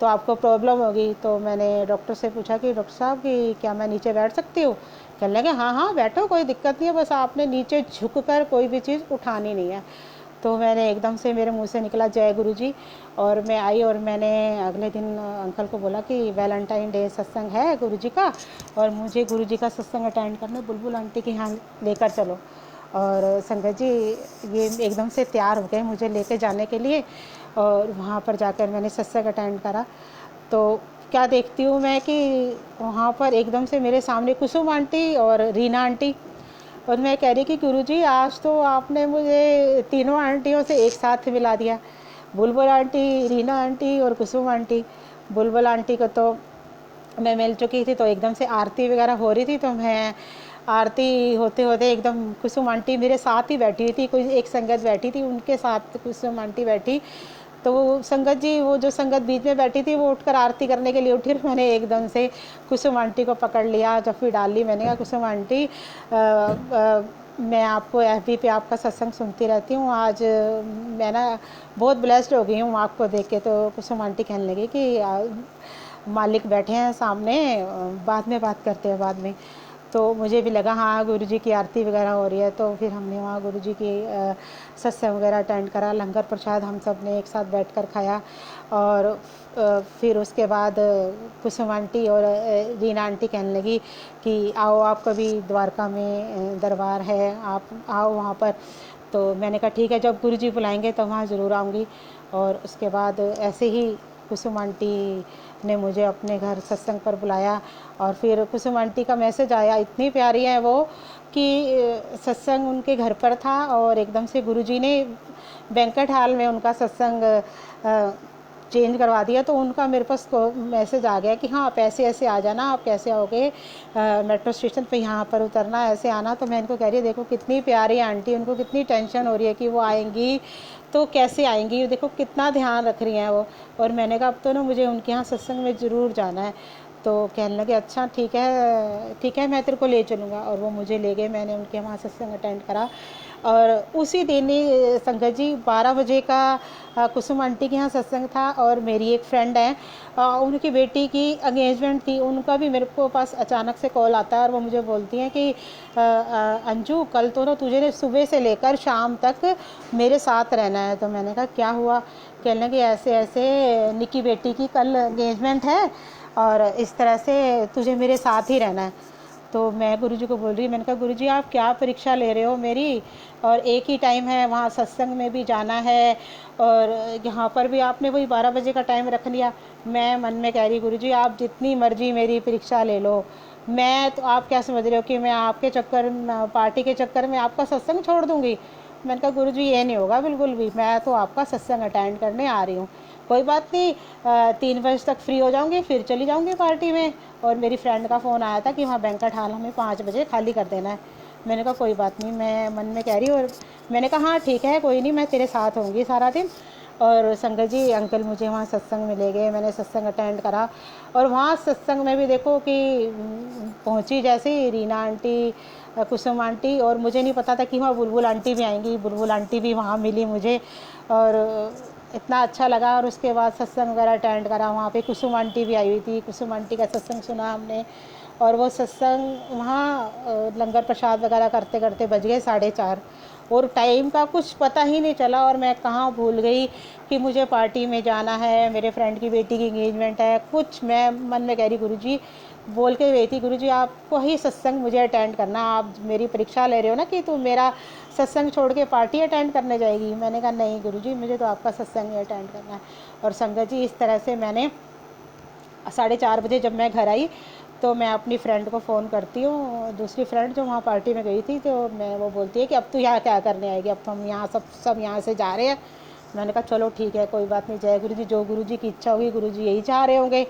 तो आपको प्रॉब्लम होगी। तो मैंने डॉक्टर से पूछा कि डॉक्टर साहब कि क्या मैं नीचे बैठ सकती हूँ? कहने लगे हाँ हाँ बैठो, कोई दिक्कत नहीं है, बस आपने नीचे झुक कर कोई भी चीज़ उठानी नहीं है। तो मैंने एकदम से मेरे मुंह से निकला जय गुरुजी, और मैं आई और मैंने अगले दिन अंकल को बोला कि वैलेंटाइन डे सत्संग है गुरुजी का, और मुझे गुरुजी का सत्संग अटेंड करना, बुलबुल आंटी के यहाँ लेकर चलो। और संगत जी ये एकदम से तैयार हो गए मुझे लेके जाने के लिए, और वहाँ पर जाकर मैंने सत्संग अटेंड करा। तो क्या देखती हूँ मैं कि वहाँ पर एकदम से मेरे सामने कुसुम आंटी और रीना आंटी, और मैं कह रही कि गुरुजी आज तो आपने मुझे तीनों आंटियों से एक साथ मिला दिया, बुलबुल आंटी, रीना आंटी और कुसुम आंटी। बुलबुल आंटी को तो मैं मिल चुकी थी, तो एकदम से आरती वगैरह हो रही थी, तो मैं आरती होते होते एकदम कुसुम आंटी मेरे साथ ही बैठी हुई थी, कोई एक संगत बैठी थी उनके साथ कुसुम आंटी बैठी। तो वो संगत जी, वो जो संगत बीच में बैठी थी वो उठकर आरती करने के लिए उठी, और मैंने एकदम से कुसुम आंटी को पकड़ लिया, जफ्फी डाल ली। मैंने कहा कुसुम आंटी मैं आपको एफबी पे आपका सत्संग सुनती रहती हूँ, आज मैं ना बहुत ब्लेस्ड हो गई हूँ आपको देख के। तो कुसुम आंटी कहने लगी कि मालिक बैठे हैं सामने, बाद में बात करते हैं बाद में। तो मुझे भी लगा हाँ गुरुजी की आरती वगैरह हो रही है, तो फिर हमने वहाँ गुरुजी की सत्संग वगैरह अटेंड करा, लंगर प्रसाद हम सब ने एक साथ बैठकर खाया। और फिर उसके बाद कुसुम आंटी और रीना आंटी कहने लगी कि आओ आप कभी द्वारका में दरबार है, आप आओ वहाँ पर। तो मैंने कहा ठीक है, जब गुरुजी बुलाएंगे तो वहाँ ज़रूर आऊँगी। और उसके बाद ऐसे ही कुसुम आंटी ने मुझे अपने घर सत्संग पर बुलाया, और फिर कुसुम आंटी का मैसेज आया, इतनी प्यारी है वो कि सत्संग उनके घर पर था और एकदम से गुरुजी ने बैंक्वेट हॉल में उनका सत्संग चेंज करवा दिया। तो उनका मेरे पास मैसेज आ गया कि हाँ आप ऐसे ऐसे आ जाना, आप कैसे आओगे, मेट्रो स्टेशन पे यहाँ पर उतरना, ऐसे आना। तो मैं इनको कह रही देखो कितनी प्यारी आंटी, उनको कितनी टेंशन हो रही है कि वो आएंगी तो कैसे आएंगी, देखो कितना ध्यान रख रही हैं वो। और मैंने कहा अब तो ना मुझे उनके यहाँ सत्संग में ज़रूर जाना है। तो कहने लगे अच्छा ठीक है मैं तेरे को ले चलूँगा, और वो मुझे ले गए, मैंने उनके वहाँ सत्संग अटेंड करा। और उसी दिन ही संगत जी 12 बजे का कुसुम आंटी के यहाँ सत्संग था, और मेरी एक फ्रेंड है उनकी बेटी की एंगेजमेंट थी, उनका भी मेरे को पास अचानक से कॉल आता है, और वो मुझे बोलती हैं कि अंजू कल तो ना तुझे सुबह से लेकर शाम तक मेरे साथ रहना है। तो मैंने कहा क्या हुआ? कहने लगे ऐसे ऐसे निकी बेटी की कल एंगेजमेंट है और इस तरह से तुझे मेरे साथ ही रहना है। तो मैं गुरुजी को बोल रही, मैंने कहा गुरुजी आप क्या परीक्षा ले रहे हो मेरी, और एक ही टाइम है, वहाँ सत्संग में भी जाना है और यहाँ पर भी आपने वही 12 बजे का टाइम रख लिया। मैं मन में कह रही गुरुजी आप जितनी मर्जी मेरी परीक्षा ले लो, मैं तो, आप क्या समझ रहे हो कि मैं आपके चक्कर पार्टी के चक्कर में आपका सत्संग छोड़ दूँगी? मैंने कहा गुरुजी ये नहीं होगा बिल्कुल भी, मैं तो आपका सत्संग अटेंड करने आ रही हूँ, कोई बात नहीं 3 बजे तक फ्री हो जाऊँगी, फिर चली जाऊँगी पार्टी में। और मेरी फ्रेंड का फ़ोन आया था कि वहाँ बैंक्वेट हॉल हमें 5 बजे खाली कर देना है। मैंने कहा कोई बात नहीं, मैं मन में कह रही हूँ, और मैंने कहा हाँ ठीक है कोई नहीं, मैं तेरे साथ होंगी सारा दिन। और संगत जी अंकल मुझे वहाँ सत्संग में ले गए, मैंने सत्संग अटेंड करा। और वहाँ सत्संग में भी देखो कि पहुँची जैसे ही रीना आंटी, कुसुम आंटी, और मुझे नहीं पता था कि वहाँ बुलबुल आंटी भी आएंगी, बुलबुल आंटी भी वहाँ मिली मुझे, और इतना अच्छा लगा। और उसके बाद सत्संग वगैरह अटेंड करा, वहाँ पे कुसुम आंटी भी आई हुई थी, कुसुम आंटी का सत्संग सुना हमने। और वो सत्संग वहाँ लंगर प्रसाद वगैरह करते करते बज गए 4:30, और टाइम का कुछ पता ही नहीं चला, और मैं कहाँ भूल गई कि मुझे पार्टी में जाना है, मेरे फ्रेंड की बेटी की एंगेजमेंट है। कुछ मैं मन में कह रही गुरुजी बोल के गई थी, गुरुजी आपको ही सत्संग मुझे अटेंड करना, आप मेरी परीक्षा ले रहे हो ना कि तुम मेरा सत्संग छोड़ के पार्टी अटेंड करने जाएगी। मैंने कहा नहीं गुरुजी, मुझे तो आपका सत्संग ही अटेंड करना है। और संगत जी इस तरह से मैंने 4:30 बजे जब मैं घर आई तो मैं अपनी फ्रेंड को फ़ोन करती हूँ, दूसरी फ्रेंड जो वहाँ पार्टी में गई थी, तो मैं वो बोलती है कि अब तू यहाँ क्या करने आएगी, अब तो हम यहाँ सब यहाँ से जा रहे हैं। मैंने कहा चलो ठीक है, कोई बात नहीं, जय गुरु जी, जो गुरु जी की इच्छा होगी गुरु जी यही चाह रहे होंगे।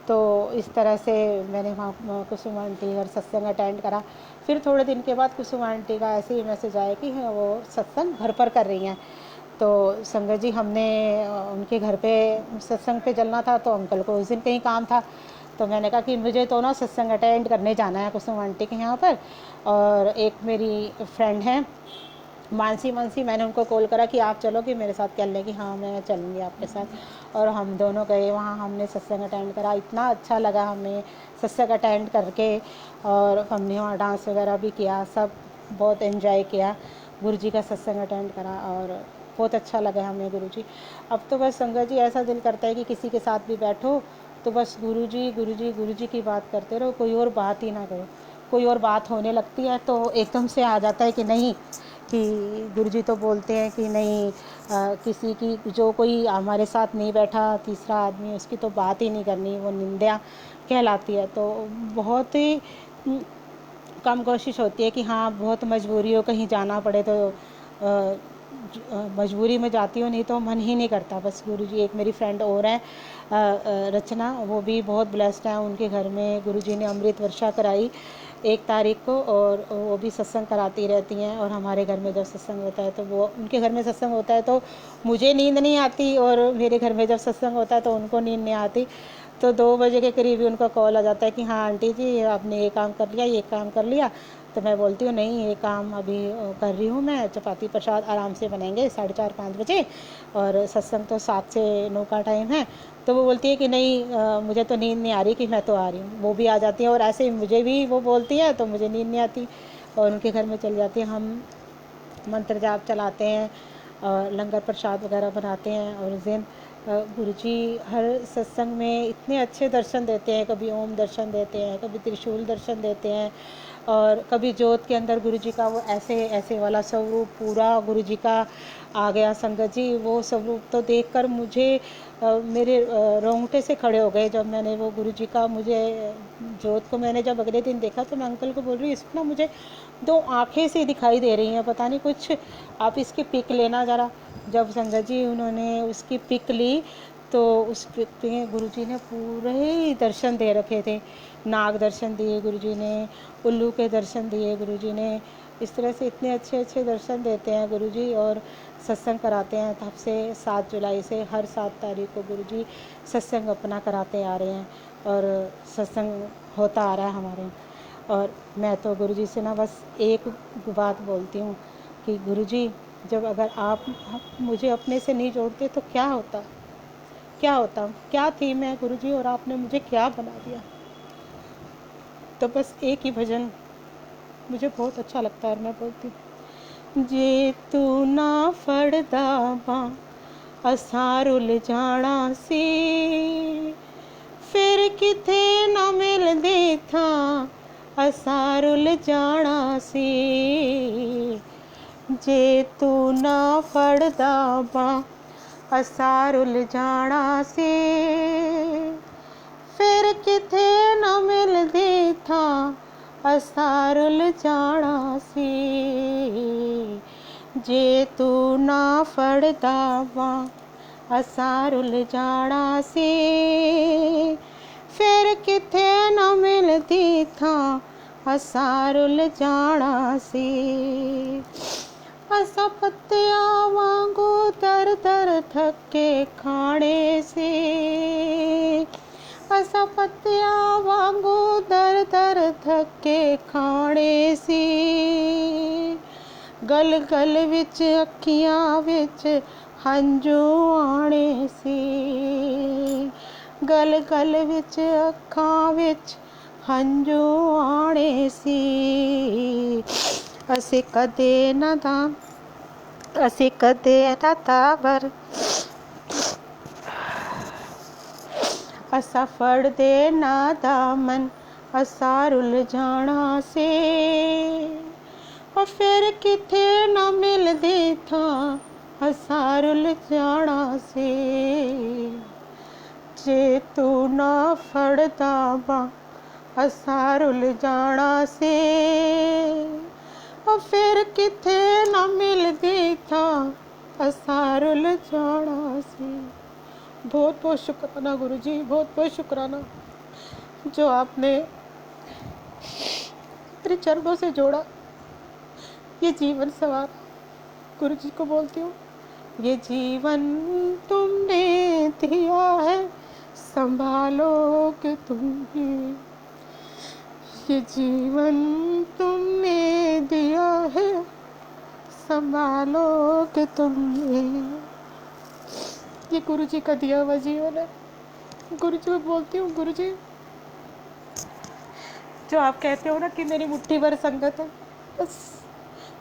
तो इस तरह से मैंने वहाँ कुसुम आंटी और सत्संग अटेंड करा। फिर थोड़े दिन के बाद कुसुम आंटी का ऐसे ही मैसेज आया कि वो सत्संग घर पर कर रही हैं। तो संगत जी हमने उनके घर पे सत्संग पे चलना था, तो अंकल को उस दिन कहीं काम था, तो मैंने कहा कि मुझे तो ना सत्संग अटेंड करने जाना है कुसुम आंटी के यहाँ पर। और एक मेरी फ्रेंड है मानसी, मैंने उनको कॉल करा कि आप चलोगे मेरे साथ चलने की। हाँ मैं चलूँगी आपके साथ। और हम दोनों गए वहाँ, हमने सत्संग अटेंड करा, इतना अच्छा लगा हमें सत्संग अटेंड करके। और हमने वहाँ डांस वगैरह भी किया, सब बहुत एंजॉय किया, गुरु जी का सत्संग अटेंड करा और बहुत अच्छा लगा हमें गुरु जी। अब तो बस संगत जी ऐसा दिल करता है कि किसी के साथ भी बैठो तो बस गुरु जी गुरु जी गुरु जी की बात करते रहो, कोई और बात ही ना करो। कोई और बात होने लगती है तो एकदम से आ जाता है कि नहीं, कि गुरु जी तो बोलते हैं कि नहीं किसी की, जो कोई हमारे साथ नहीं बैठा तीसरा आदमी, उसकी तो बात ही नहीं करनी, वो निंदा कहलाती है। तो बहुत ही कम कोशिश होती है कि हाँ बहुत मजबूरी हो कहीं जाना पड़े तो मजबूरी में जाती हूँ, नहीं तो मन ही नहीं करता। बस गुरुजी, एक मेरी फ्रेंड और है रचना, वो भी बहुत ब्लेस्ड है, उनके घर में गुरुजी ने अमृत वर्षा कराई 1 तारीख को, और वो भी सत्संग कराती रहती हैं। और हमारे घर में जब सत्संग होता है तो वो, उनके घर में सत्संग होता है तो मुझे नींद नहीं आती, और मेरे घर में जब सत्संग होता है तो उनको नींद नहीं आती। तो 2 बजे के करीब ही उनका कॉल आ जाता है कि हाँ आंटी जी आपने ये काम कर लिया, ये काम कर लिया। तो मैं बोलती हूँ नहीं, ये काम अभी कर रही हूँ मैं, चपाती प्रसाद आराम से बनेंगे 4:30-5 बजे, और सत्संग तो 7 से 9 का टाइम है। तो वो बोलती है कि नहीं मुझे तो नींद नहीं आ रही, कि मैं तो आ रही हूँ। वो भी आ जाती है और ऐसे ही मुझे भी वो बोलती है तो मुझे नींद नहीं आती, और उनके घर में चली जाती है। हम मंत्र जाप चलाते हैं और लंगर प्रसाद वगैरह बनाते हैं। और उस दिन गुरुजी हर सत्संग में इतने अच्छे दर्शन देते हैं, कभी ओम दर्शन देते हैं, कभी त्रिशूल दर्शन देते हैं, और कभी जोत के अंदर गुरुजी का वो ऐसे ऐसे वाला स्वरूप पूरा गुरुजी का आ गया। संगत जी वो स्वरूप तो देखकर मुझे मेरे रोंगटे से खड़े हो गए जब मैंने वो गुरुजी का, मुझे जोत को मैंने जब अगले दिन देखा तो मैं अंकल को बोल रही हूँ इसमें ना मुझे 2 आँखें सी दिखाई दे रही हैं, पता नहीं कुछ, आप इसकी पिक लेना ज़रा। जब संगत जी उन्होंने उसकी पिक ली तो उस पिक पे गुरुजी ने पूरे ही दर्शन दे रखे थे, नाग दर्शन दिए गुरुजी ने, उल्लू के दर्शन दिए गुरुजी ने। इस तरह से इतने अच्छे अच्छे दर्शन देते हैं गुरुजी, और सत्संग कराते हैं। तब से 7 जुलाई से हर 7 तारीख को गुरुजी सत्संग अपना कराते आ रहे हैं, और सत्संग होता आ रहा है हमारे। और मैं तो गुरुजी से ना बस एक बात बोलती हूँ कि गुरुजी जब अगर आप मुझे अपने से नहीं जोड़ते तो क्या होता, क्या होता, क्या थी मैं गुरुजी, और आपने मुझे क्या बना दिया। तो बस एक ही भजन मुझे बहुत अच्छा लगता है और मैं बोलती हूँ, जे तू ना फड़दा बां असां रुल जाना सी, फिर किथे ना मिलदे थां असां रुल जाना सी। जे तू ना फड़दा बां असां रुल जाना सी, फिर किथे ना मिलदे थां असां रुल जाना सी। जे तू ना फड़दा बां असां रुल जाना सी, फिर किथे ना मिलदी थां असां रुल जाना सी। असां पत्तियां वांगू दर दर थके खाने से, असां पत्तियां वांगू दर दर थके खाने से। गल गल विच अखियां विच हंझू आने से, गल गल विच अखां विच हंझू आने सी। असी कदे ना असी कदे ना ताबर असां फड़दे ना दामन असार उलझाना से, और फिर किथे ना मिलदे था असार उलझाना से। जे तू ना फड़दा बां असार उलझाना से, और फिर किथे ना मिलदी था असार उलझाना से। बहुत बहुत शुक्राना गुरु जी, बहुत बहुत शुक्राना जो आपने मेरे चरणों से जोड़ा, ये जीवन सवार। गुरु जी को बोलती हूँ, ये जीवन तुमने दिया है संभालोगे तुम ही, ये जीवन तुमने दिया है संभालोगे तुम ही। ये गुरु जी का दिया हुआ जीवन है। गुरु जी को बोलती हूँ, गुरु जी जो आप कहते हो ना कि मेरी मुट्ठी भर संगत है, बस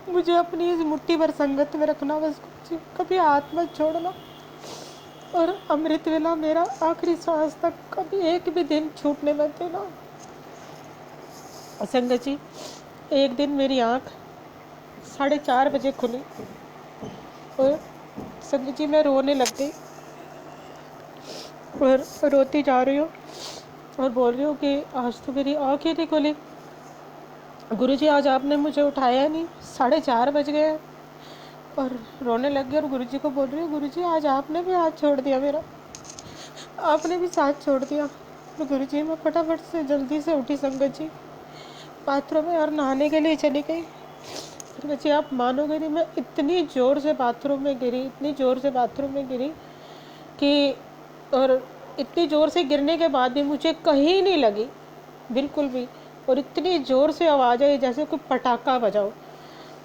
मुझे अपनी इस मुट्ठी भर संगत में रखना बस गुरु जी, कभी हाथ मत छोड़ना। और अमृत वेला मेरा आखिरी सांस तक कभी एक भी दिन छूटने मत देना। संगत जी, एक दिन मेरी आँख 4:30 बजे खुली और संगत जी मैं रोने लग गई, और रोती जा रही हूँ और बोल रही हूँ कि आज तो मेरी आँख ही नहीं खुली। गुरु जी आज आपने मुझे उठाया नहीं, 4:30 बज गए, और रोने लग गई और गुरु जी को बोल रही हूँ, गुरु जी आज आपने भी हाथ छोड़ दिया मेरा, आपने भी साथ छोड़ दिया। तो गुरु जी मैं फटाफट से जल्दी से उठी संगत जी, बाथरूम में और नहाने के लिए चली गई। संगत जी आप मानोगे नहीं, मैं इतनी ज़ोर से बाथरूम में गिरी, इतनी ज़ोर से बाथरूम में गिरी कि, और इतनी ज़ोर से गिरने के बाद भी मुझे कहीं नहीं लगी बिल्कुल भी, और इतनी ज़ोर से आवाज़ आई जैसे कोई पटाखा बजाओ,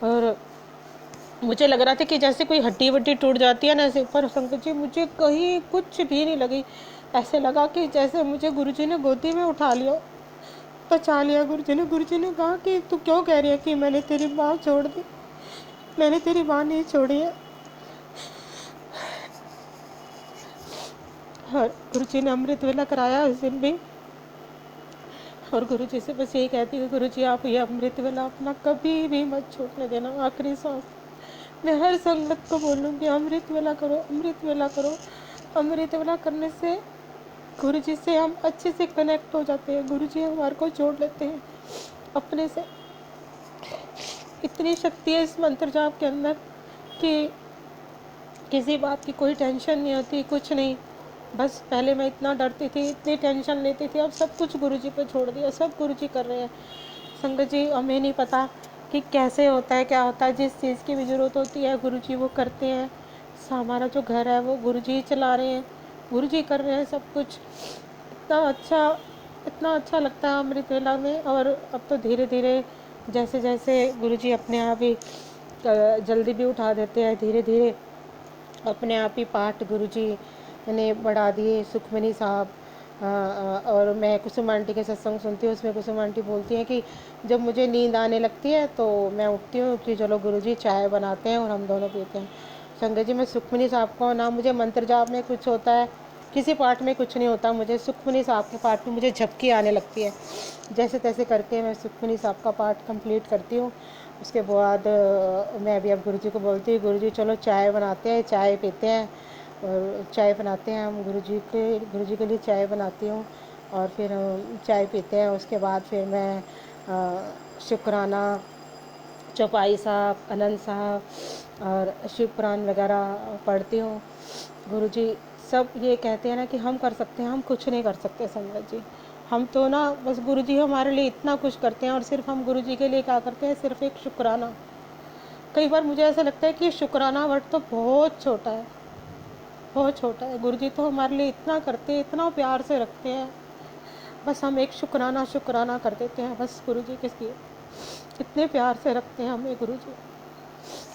और मुझे लग रहा था कि जैसे कोई हड्डी वड्डी टूट जाती है ना ऐसे, पर संगत जी मुझे कहीं कुछ भी नहीं लगी। ऐसे लगा कि जैसे मुझे गुरुजी ने गोदी में उठा लिया, बचा लिया गुरुजी ने। गुरुजी ने कहा कि तू क्यों कह रही है कि मैंने तेरी माँ छोड़ दी, मैंने तेरी माँ नहीं छोड़ी है। और गुरुजी ने अमृत वेला कराया उस दिन भी, और गुरुजी से बस यही कहती हूँ, गुरुजी आप ये अमृत वेला अपना कभी भी मत छूटने देना। आखिरी सांस मैं हर संगत को बोलूँगी, अमृत वेला करो, अमृत वेला करो। अमृत वेला करने से गुरु जी से हम अच्छे से कनेक्ट हो जाते हैं, गुरु जी हमारे को जोड़ लेते हैं अपने से। इतनी शक्ति है इस मंत्र जाप के अंदर कि किसी बात की कोई टेंशन नहीं होती, कुछ नहीं। बस पहले मैं इतना डरती थी, इतनी टेंशन लेती थी, अब सब कुछ गुरु जी पे छोड़ दिया, सब गुरु जी कर रहे हैं। संगत जी हमें नहीं पता कि कैसे होता है, क्या होता है, जिस चीज़ की भी ज़रूरत होती है गुरु जी वो करते हैं। हमारा जो घर है वो गुरु जी चला रहे हैं, गुरु जी कर रहे हैं सब कुछ। इतना अच्छा लगता है अमृत वेला में। और अब तो धीरे धीरे जैसे जैसे गुरु जी अपने आप ही जल्दी भी उठा देते हैं, धीरे धीरे अपने आप ही पाठ गुरु जी ने बढ़ा दिए। सुखमनी साहब और मैं कुसुम आंटी के सत्संग सुनती हूँ, उसमें कुसुम आंटी बोलती हैं कि जब मुझे नींद आने लगती है तो मैं उठती हूँ कि चलो गुरुजी चाय बनाते हैं और हम दोनों पीते हैं। संगत जी मैं सुखमनी साहब को, ना मुझे मंत्र जाप में कुछ होता है, किसी पाठ में कुछ नहीं होता, मुझे सुखमनी साहब के पाठ में मुझे झपकी आने लगती है। जैसे तैसे करके मैं सुखमनी साहब का पाठ कंप्लीट करती हूँ। उसके बाद मैं भी अब गुरुजी को बोलती हूँ, गुरुजी चलो चाय बनाते हैं, चाय पीते हैं। और चाय बनाते हैं हम, गुरुजी के लिए चाय बनाती हूँ और फिर चाय पीते हैं। उसके बाद फिर मैं शुक्राना, चौपाई साहब, आनंद साहब और शिव पुराण वगैरह पढ़ती हूँ। गुरुजी सब ये कहते हैं ना कि हम कर सकते हैं, हम कुछ नहीं कर सकते संगत जी। हम तो ना बस गुरुजी हमारे लिए इतना कुछ करते हैं, और सिर्फ हम गुरुजी के लिए क्या करते हैं, सिर्फ एक शुक्राना। कई बार मुझे ऐसा लगता है कि शुक्राना वर्ड तो बहुत छोटा है, बहुत छोटा है। गुरुजी तो हमारे लिए इतना करते हैं, इतना प्यार से रखते हैं, बस हम एक शुक्राना शुक्राना कर देते हैं बस गुरुजी के लिए। इतने प्यार से रखते हैं हमें गुरुजी।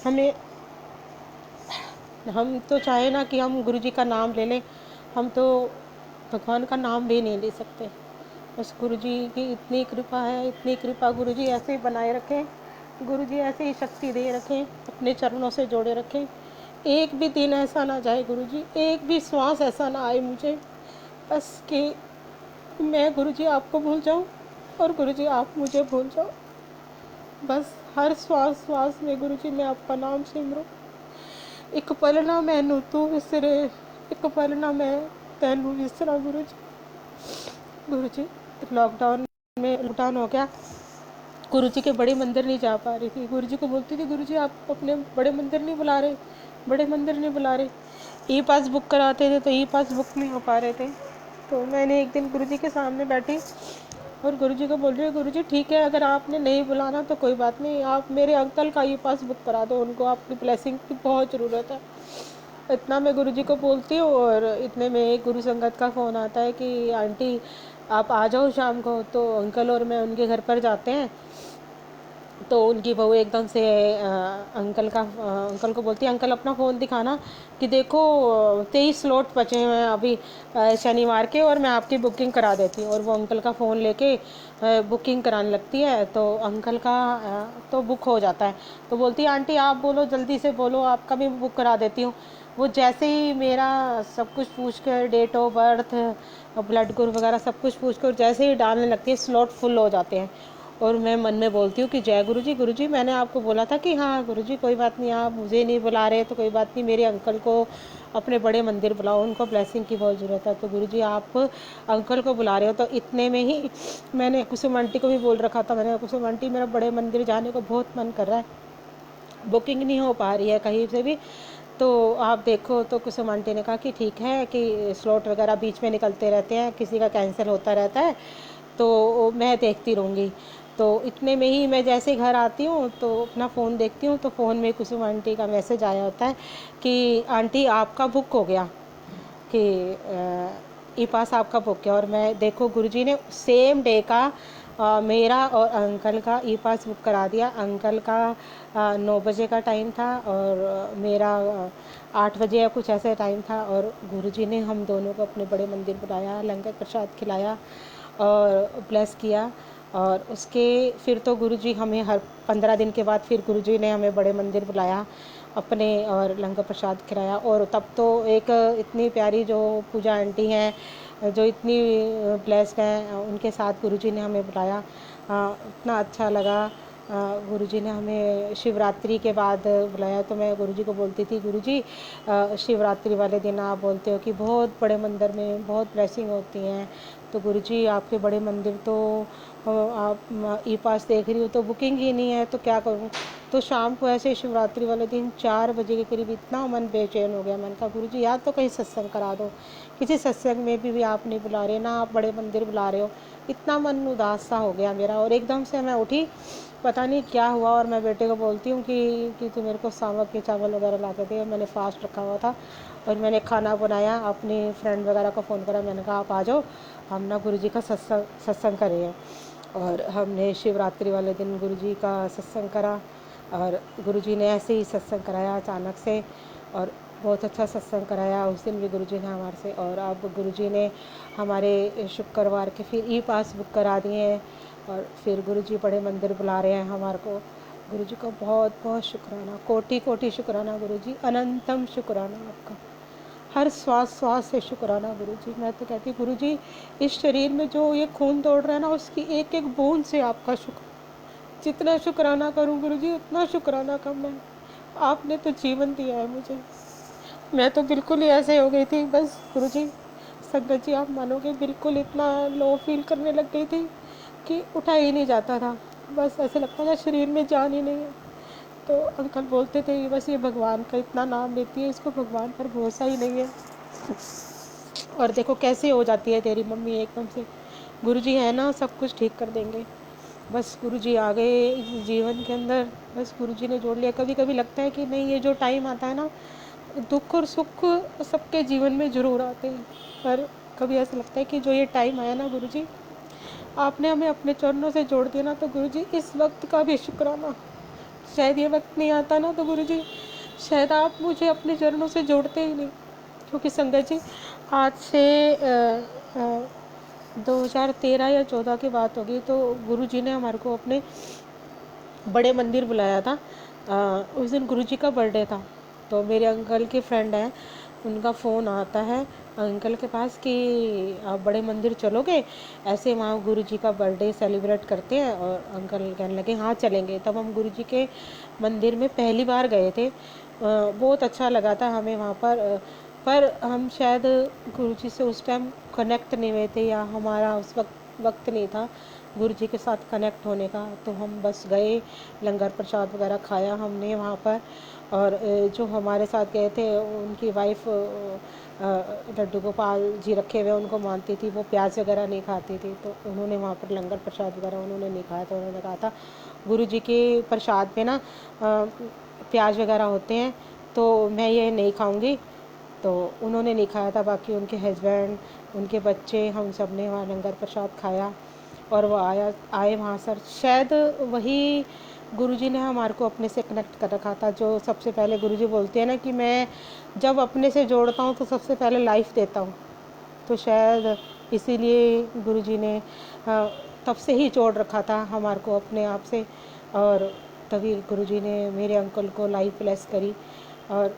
हमें, हम तो चाहे ना कि हम गुरुजी का नाम ले लें, हम तो भगवान का नाम भी नहीं ले सकते। बस गुरुजी की इतनी कृपा है, इतनी कृपा। गुरुजी ऐसे ही बनाए रखें, गुरुजी ऐसे ही शक्ति दे रखें, अपने चरणों से जोड़े रखें। एक भी दिन ऐसा ना जाए गुरुजी, एक भी श्वास ऐसा ना आए मुझे बस कि मैं गुरुजी आपको भूल जाऊं, और गुरुजी आप मुझे भूल जाओ, बस हर श्वास श्वास में गुरुजी मैं आपका नाम सिमरूं। एक पल ना मैनू तू विसरे, एक पल ना मैं तैनू विसरा गुरुजी। गुरुजी लॉकडाउन हो गया, गुरुजी के बड़े मंदिर नहीं जा पा रही थी। गुरुजी को बोलती थी, गुरुजी आप अपने बड़े मंदिर नहीं बुला रहे, बड़े मंदिर नहीं बुला रहे। ई पास बुक कराते थे तो ई पास बुक नहीं हो पा रहे थे। तो मैंने एक दिन गुरुजी के सामने बैठी और गुरुजी को बोल रही है, गुरुजी ठीक है, अगर आपने नहीं बुलाना तो कोई बात नहीं, आप मेरे अंकल का ई पास बुक करा दो, उनको आपकी ब्लेसिंग की बहुत ज़रूरत है। इतना मैं गुरुजी को बोलती हूँ और इतने में एक गुरु संगत का फ़ोन आता है कि आंटी आप आ जाओ शाम को। तो अंकल और मैं उनके घर पर जाते हैं। तो उनकी बहू एकदम से अंकल को बोलती है, अंकल अपना फ़ोन दिखाना कि देखो 23 स्लॉट बचे हुए हैं अभी शनिवार के, और मैं आपकी बुकिंग करा देती हूँ। और वो अंकल का फ़ोन लेके बुकिंग कराने लगती है। तो अंकल का तो बुक हो जाता है। तो बोलती है, आंटी आप बोलो, जल्दी से बोलो, आपका भी बुक करा देती हूँ। वो जैसे ही मेरा सब कुछ पूछ कर, date of birth, blood group वगैरह सब कुछ पूछ कर जैसे ही डालने लगती है, स्लॉट फुल हो जाते हैं। और मैं मन में बोलती हूँ कि जय गुरुजी मैंने आपको बोला था कि हाँ गुरुजी कोई बात नहीं, आप मुझे नहीं बुला रहे तो कोई बात नहीं, मेरे अंकल को अपने बड़े मंदिर बुलाओ, उनको ब्लेसिंग की बहुत ज़रूरत है। तो गुरुजी आप अंकल को बुला रहे हो। तो इतने में ही मैंने कुसुम आंटी को भी बोल रखा था, मैंने कुसुम आंटी मेरा बड़े मंदिर जाने को बहुत मन कर रहा है, बुकिंग नहीं हो पा रही है कहीं से भी, तो आप देखो। तो कुसुम आंटी ने कहा कि ठीक है, कि स्लॉट वगैरह बीच में निकलते रहते हैं, किसी का कैंसिल होता रहता है, तो मैं देखती रहूँगी। तो इतने में ही मैं जैसे घर आती हूँ तो अपना फ़ोन देखती हूँ, तो फ़ोन में कुसुम आंटी का मैसेज आया होता है कि आंटी आपका बुक हो गया, कि ई पास आपका बुक किया। और मैं देखो गुरुजी ने सेम डे का मेरा और अंकल का ई पास बुक करा दिया। अंकल का 9 बजे का टाइम था और मेरा 8 बजे या कुछ ऐसे टाइम था। और गुरुजी ने हम दोनों को अपने बड़े मंदिर बुलाया, लंगर प्रसाद खिलाया और ब्लेस किया। और उसके फिर तो गुरुजी हमें हर 15 दिन के बाद फिर गुरुजी ने हमें बड़े मंदिर बुलाया अपने, और लंगर प्रसाद खिलाया। और तब तो एक इतनी प्यारी जो पूजा आंटी हैं, जो इतनी ब्लेस्ड हैं, उनके साथ गुरुजी ने हमें बुलाया। इतना अच्छा लगा। गुरुजी ने हमें शिवरात्रि के बाद बुलाया। तो मैं गुरुजी को बोलती थी, गुरुजी शिवरात्रि वाले दिन आप बोलते हो कि बहुत बड़े मंदिर में बहुत ब्लेसिंग होती हैं, तो गुरुजी आपके बड़े मंदिर तो आप ई पास देख रही हो तो बुकिंग ही नहीं है, तो क्या करूं। तो शाम को ऐसे शिवरात्रि वाले दिन 4 बजे के करीब इतना मन बेचैन हो गया। मैंने कहा गुरुजी यार तो कहीं सत्संग करा दो, किसी सत्संग में भी आप नहीं बुला रहे, ना आप बड़े मंदिर बुला रहे हो। इतना मन उदास सा हो गया मेरा। और एकदम से मैं उठी, पता नहीं क्या हुआ, और मैं बेटे को बोलती हूँ कि तू मेरे को सावक के चावल वगैरह ला के दे। मैंने फास्ट रखा हुआ था और मैंने खाना बनाया, अपनी फ्रेंड वगैरह को फ़ोन करा, मैंने कहा आप आ जाओ, हम ना गुरुजी का सत्संग करें। और हमने शिवरात्रि वाले दिन गुरुजी का सत्संग करा, और गुरुजी ने ऐसे ही सत्संग कराया अचानक से, और बहुत अच्छा सत्संग कराया उस दिन भी गुरुजी ने हमारे से। और अब गुरुजी ने हमारे शुक्रवार के फिर ई पास बुक करा दिए हैं, और फिर गुरुजी बड़े मंदिर बुला रहे हैं हमारे को। गुरुजी का बहुत बहुत शुक्राना, कोटि कोटि शुक्राना गुरुजी, अनंतम शुक्राना आपका, हर श्वास श्वास से शुक्राना गुरुजी। मैं तो कहती गुरुजी इस शरीर में जो ये खून दौड़ रहा है ना, उसकी एक एक बूंद से आपका शुक्र, जितना शुक्राना करूं गुरुजी उतना शुक्राना कम है। आपने तो जीवन दिया है मुझे। मैं तो बिल्कुल ही ऐसे हो गई थी, बस गुरुजी संगत जी आप मानोगे, बिल्कुल इतना लो फील करने लग गई थी कि उठा ही नहीं जाता था, बस ऐसे लगता था शरीर में जान ही नहीं है। तो अंकल बोलते थे बस ये भगवान का इतना नाम लेती है, इसको भगवान पर भरोसा ही नहीं है। और देखो कैसे हो जाती है तेरी मम्मी एकदम से। गुरुजी है ना, सब कुछ ठीक कर देंगे। बस गुरुजी आ गए इस जीवन के अंदर, बस गुरुजी ने जोड़ लिया। कभी कभी लगता है कि नहीं, ये जो टाइम आता है ना, दुख और सुख सबके जीवन में ज़रूर आते हैं, पर कभी ऐसा लगता है कि जो ये टाइम आया ना गुरुजी, आपने हमें अपने चरणों से जोड़ दिया ना, तो गुरुजी इस वक्त का भी शुक्राना। शायद ये वक्त नहीं आता ना तो गुरुजी शायद आप मुझे अपने चरणों से जोड़ते ही नहीं। क्योंकि संगत जी आज से 2013 या 14 की बात होगी, तो गुरुजी ने हमारे को अपने बड़े मंदिर बुलाया था। उस दिन गुरुजी का बर्थडे था। तो मेरे अंकल की फ्रेंड है, उनका फ़ोन आता है अंकल के पास कि आप बड़े मंदिर चलोगे, ऐसे वहाँ गुरुजी का बर्थडे सेलिब्रेट करते हैं। और अंकल कहने लगे हाँ चलेंगे। तब हम गुरुजी के मंदिर में पहली बार गए थे। बहुत अच्छा लगा था हमें वहाँ पर हम शायद गुरुजी से उस टाइम कनेक्ट नहीं हुए थे, या हमारा उस वक्त नहीं था गुरुजी के साथ कनेक्ट होने का। तो हम बस गए, लंगर प्रसाद वगैरह खाया हमने वहाँ पर। और जो हमारे साथ गए थे उनकी वाइफ लड्डू गोपाल जी रखे हुए उनको मानती थी, वो प्याज वगैरह नहीं खाती थी। तो उन्होंने वहाँ पर लंगर प्रसाद वगैरह उन्होंने नहीं खाया। तो उन्होंने कहा था गुरु जी के प्रसाद पे ना प्याज वगैरह होते हैं, तो मैं ये नहीं खाऊंगी। तो उन्होंने नहीं खाया था, बाकी उनके हस्बैंड, उनके बच्चे, हम सब ने वहाँ लंगर प्रसाद खाया। और वो आए वहाँ सर, शायद वही गुरुजी ने हमारे को अपने से कनेक्ट कर रखा था। जो सबसे पहले गुरुजी बोलते हैं ना कि मैं जब अपने से जोड़ता हूँ तो सबसे पहले लाइफ देता हूँ। तो शायद इसीलिए गुरुजी ने तब से ही जोड़ रखा था हमारे को अपने आप से। और तभी गुरुजी ने मेरे अंकल को लाइफ ब्लेस करी। और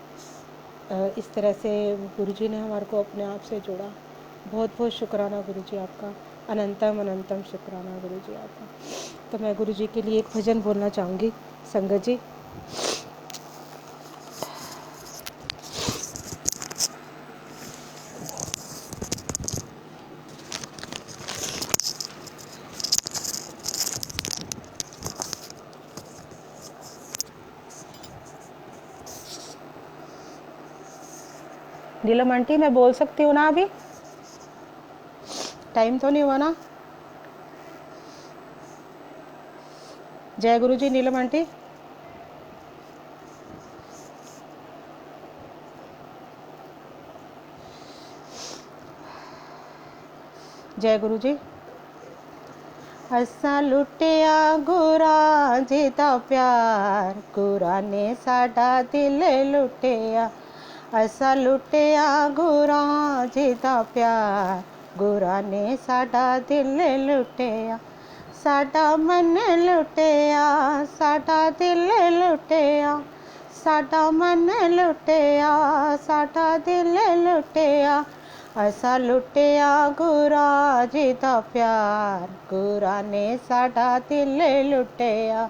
इस तरह से गुरुजी ने हमारे को अपने आप से जोड़ा। बहुत बहुत शुक्राना गुरुजी आपका, अनंतम अनंतम शुक्राना गुरुजी आपका। तो मैं गुरुजी के लिए एक भजन बोलना चाहूँगी संगत जी। नीलम आंटी मैं बोल सकती हूँ ना? अभी टाइम तो नहीं हुआ ना? जय गुरु जी। नीलम आंटी जय गुरु जी। असा लुटिया गुरा जी दा प्यार, गुरा ने साडा दिल लुटिया। असा लुटिया गुरा जी दा प्यार, गुरा ने साडा दिल लुटिया। साडा मन लुटिया, साडा दिल लुटिया। साडा मन लुटिया, साडा दिल लुटिया। असा लुटिया गुरा जी दा प्यार, गुरा ने साडा दिल लुटिया।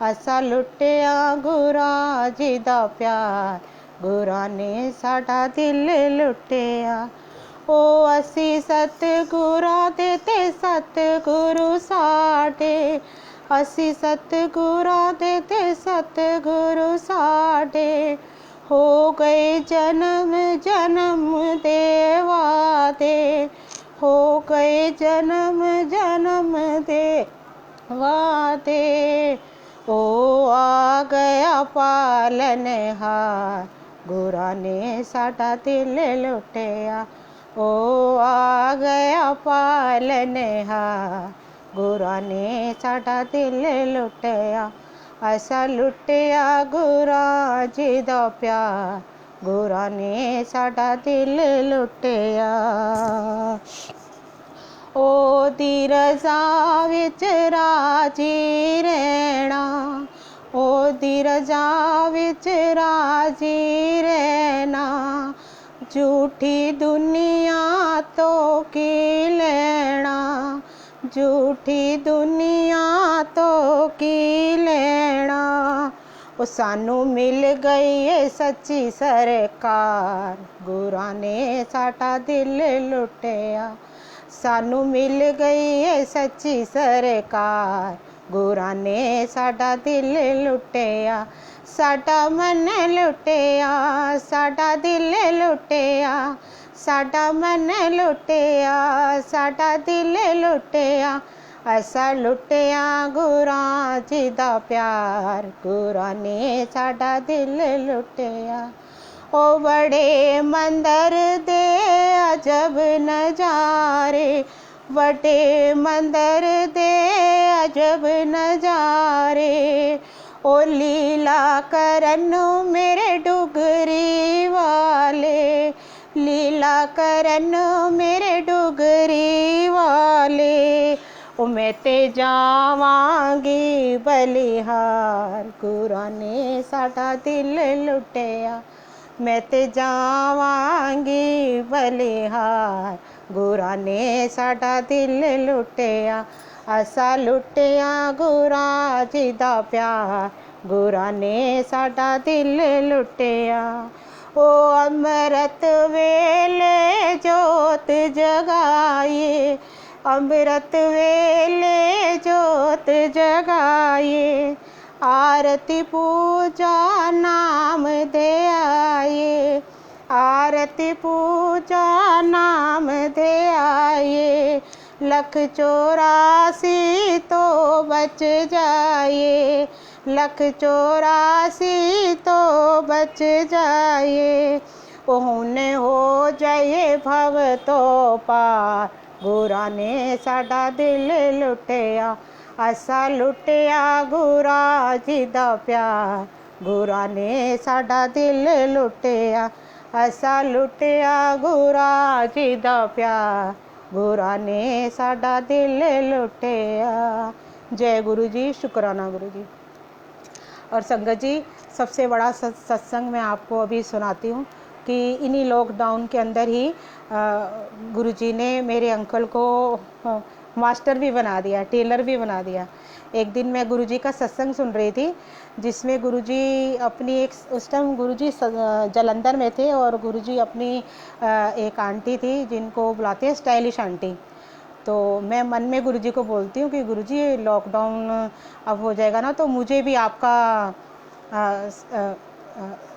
असा लुटिया गुरा जी दा प्यार, गुरा ने साडा दिल लुटिया। ओ असी सतगुरा दे ते सतगुरु साडे, असी सतगुरा दे ते सतगुरु साडे। हो गए जन्म जन्म दे वादे, हो गए जन्म जन्म दे वादे। ओ आ गया पालनहार, गुरा ने साडा दिल लुटिया। ओ आ गया पालनहार, गुरा ने साडा दिल लुटिया। असा लुटिया गुरा जी दा प्यार, गुरा ने साडा दिल लुटिया। ओ दी रज़ा विच राजी रहना, ओ दी रज़ा विच राजी रहना। झूठी दुनिया तो की लेना, झूठी दुनिया तो की लेना। ओ सानू मिल गई है सच्ची सरकार, गुरा ने साडा दिल लुटिया। सानू मिल गई है सच्ची सरकार, गुरा ने साडा दिल लुटिया। साडा मन लुटिया, साडा दिल लुटिया। साडा मन लुटिया, साडा दिल लुटिया। असा लुटिया गुरा जी दा प्यार, गुरा ने साडा दिल लुटिया। ओ बड़े मंदर दे अजब नजारे, बड़े मंदर दे अजब नजारे। ओ लीला करन मेरे डुगरी वाले, लीला करन मेरे डुगरी वाले। ओ मैं ते जावांगी बलिहार, गुरा ने साडा दिल लुटिया। मैं ते जावांगी बलिहार, गुरा ने साडा दिल लुटिया, असा लुटिया गुरा जी दा प्यार, गुरा ने साडा दिल लुटिया। ओ अमृत वेले जोत जगाए, अमृत वेले जोत जगाए, आरती पूजा नाम दे आए, आरती पूजा नाम दे आए, लख 84 तो बच जाए, लख 84 तो बच जाए, ओहने हो जाए भव तो पार, गुरा ने साडा दिल लुटिया, असा लुटिया गुरा जी दा प्यार, गुरा ने साडा दिल लुटिया, असा लुटिया गुरा जी दा प्यार, गुरा ने साडा दिल लुटिया। जय गुरु जी, शुक्राना गुरु जी। और संगत जी, सबसे बड़ा सत्संग मैं आपको अभी सुनाती हूँ कि इन्हीं लॉकडाउन के अंदर ही गुरु जी ने मेरे अंकल को मास्टर भी बना दिया, टेलर भी बना दिया। एक दिन मैं गुरु जी का सत्संग सुन रही थी, जिसमें गुरु जी अपनी एक, उस टाइम गुरु जी जलंधर में थे, और गुरु जी अपनी एक आंटी थी जिनको बुलाते हैं स्टाइलिश आंटी। तो मैं मन में गुरु जी को बोलती हूँ कि गुरु जी लॉकडाउन अब हो जाएगा ना, तो मुझे भी आपका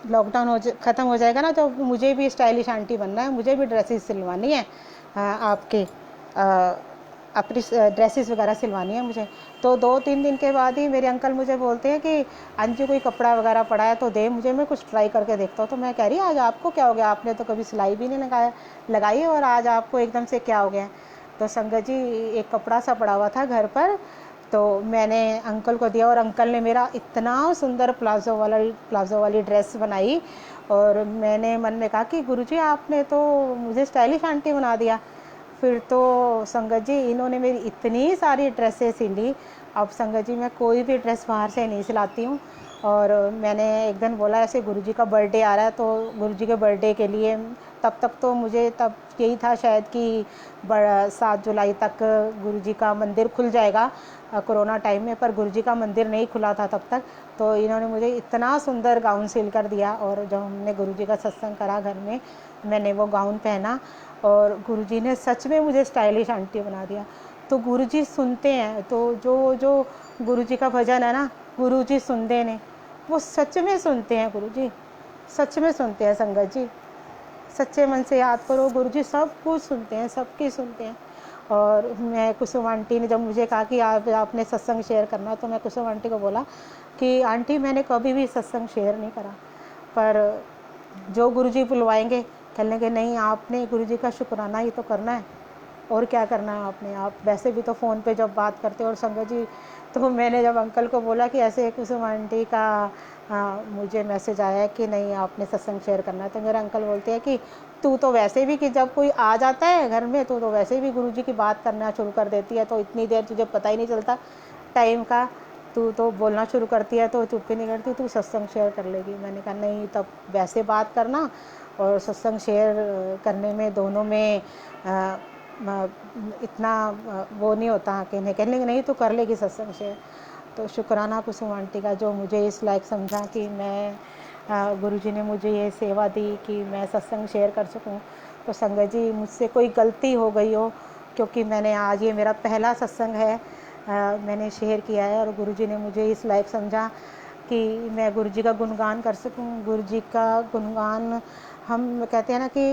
लॉकडाउन ख़त्म हो जाएगा ना, तो मुझे भी स्टाइलिश आंटी बनना है, मुझे भी ड्रेसेस सिलवानी है, आपके अपनी ड्रेसेस वगैरह सिलवानी है मुझे। तो 2-3 दिन के बाद ही मेरे अंकल मुझे बोलते हैं कि अंजू कोई कपड़ा वगैरह पड़ा है तो दे मुझे, मैं कुछ ट्राई करके देखता हूँ। तो मैं कह रही आज आपको क्या हो गया, आपने तो कभी सिलाई भी नहीं लगाई और आज आपको एकदम से क्या हो गया। तो संगत जी, एक कपड़ा सा पड़ा हुआ था घर पर, तो मैंने अंकल को दिया, और अंकल ने मेरा इतना सुंदर प्लाज़ो वाली ड्रेस बनाई, और मैंने मन में कहा कि गुरुजी आपने तो मुझे स्टाइलिश आंटी बना दिया। फिर तो संगत जी, इन्होंने मेरी इतनी सारी ड्रेसें सिली। अब संगत जी, मैं कोई भी ड्रेस बाहर से नहीं सिलाती हूँ। और मैंने एक दिन बोला ऐसे गुरुजी का बर्थडे आ रहा है, तो गुरुजी के बर्थडे के लिए, तब तक तो मुझे तब यही था शायद कि 7 जुलाई तक गुरुजी का मंदिर खुल जाएगा कोरोना टाइम में, पर गुरुजी का मंदिर नहीं खुला था तब तक। तो इन्होंने मुझे इतना सुंदर गाउन सिल कर दिया, और जब हमने गुरुजी का सत्संग करा घर में, मैंने वो गाउन पहना, और गुरुजी ने सच में मुझे स्टाइलिश आंटी बना दिया। तो गुरुजी सुनते हैं, तो जो जो गुरुजी का भजन है ना, गुरुजी सुनते ने, वो सच में सुनते हैं। गुरुजी सच में सुनते हैं। संगत जी, सच्चे मन से याद करो, गुरुजी सब कुछ सुनते हैं, सबकी सुनते हैं। और मैं कुसुम आंटी ने जब मुझे कहा कि आपने सत्संग शेयर करना, तो मैं कुसुम आंटी को बोला कि आंटी मैंने कभी भी सत्संग शेयर नहीं करा, पर जो गुरुजी बुलवाएंगे, कहने के नहीं आपने गुरुजी का शुक्राना ही तो करना है, और क्या करना है आपने, आप वैसे भी तो फ़ोन पे जब बात करते हो। और संगत जी, तो मैंने जब अंकल को बोला कि ऐसे कुसुम आंटी का मुझे मैसेज आया है कि नहीं आपने सत्संग शेयर करना है, तो मेरा अंकल बोलते हैं कि तू तो वैसे भी, कि जब कोई आ जाता है घर में तो वैसे भी गुरुजी की बात करना शुरू कर देती है, तो इतनी देर तुझे पता ही नहीं चलता टाइम का, तू तो बोलना शुरू करती है, तो चुप ही नहीं करती, तू सत्संग शेयर कर लेगी। मैंने कहा नहीं, तब वैसे बात करना और सत्संग शेयर करने में दोनों में इतना वो नहीं होता कि नहीं, कहने नहीं तो कर लेगी सत्संग शेयर। तो शुक्राना कुसुम आंटी का, जो मुझे इस लायक समझा कि मैं गुरुजी ने मुझे ये सेवा दी कि मैं सत्संग शेयर कर सकूं। तो संगत जी, मुझसे कोई गलती हो गई हो, क्योंकि मैंने आज ये मेरा पहला सत्संग है, मैंने शेयर किया है, और गुरुजी ने मुझे इस लायक समझा कि मैं गुरुजी का गुणगान कर सकूं। गुरुजी का गुणगान, हम कहते हैं ना कि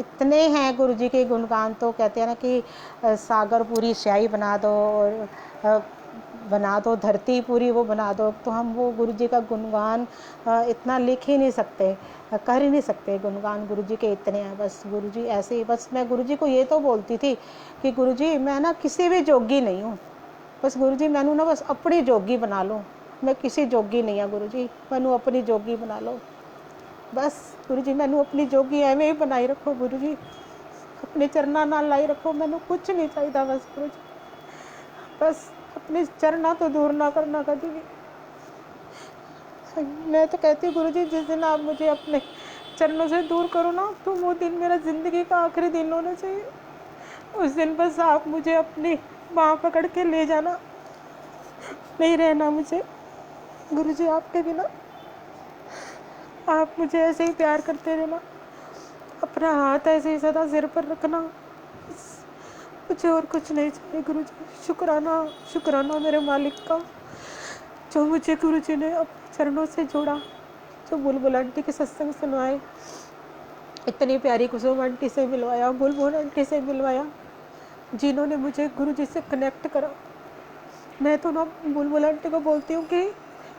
इतने हैं गुरुजी के गुणगान, तो कहते हैं ना कि सागर पूरी स्याही बना दो, और बना दो धरती पूरी वो बना दो। तो हम वो गुरुजी का गुणगान इतना लिख ही नहीं सकते, कर ही नहीं सकते। गुणगान गुरुजी के इतने हैं। बस गुरुजी ऐसे ही, बस मैं गुरुजी को ये तो बोलती थी कि गुरुजी मैं ना किसी भी जोगी नहीं हूँ, बस गुरुजी मैनू ना बस अपनी जोगी बना लो, मैं किसी जोगी नहीं हाँ गुरुजी, मैनू अपनी जोगी बना लो बस। गुरुजी मैनू अपनी जोगी एवें ही बनाई रखो, गुरुजी अपने चरणा नाल लाई रखो, मैनू कुछ नहीं चाहिए बस गुरुजी, बस अपने चरणा तो दूर ना करना कभी भी। मैं तो कहती हूँ गुरुजी, जिस दिन आप मुझे अपने चरणों से दूर करो ना, तो वो दिन मेरा ज़िंदगी का आखिरी दिन होना चाहिए। उस दिन बस आप मुझे अपनी बाँह पकड़ के ले जाना, नहीं रहना मुझे गुरुजी आपके बिना। आप मुझे ऐसे ही प्यार करते रहना, अपना हाथ ऐसे ही सदा सिर पर रखना, बस मुझे और कुछ नहीं चाहिए गुरुजी। शुक्राना, शुक्राना मेरे मालिक का, जो मुझे गुरुजी ने अपने चरणों से जोड़ा, जो बुलबुल आंटी के सत्संग सुनवाए, इतनी प्यारी कुसुम आंटी से मिलवाया, बुलबुल आंटी से मिलवाया, जिन्होंने मुझे गुरुजी से कनेक्ट करा। मैं तो ना बुलबुल आंटी को बोलती हूँ कि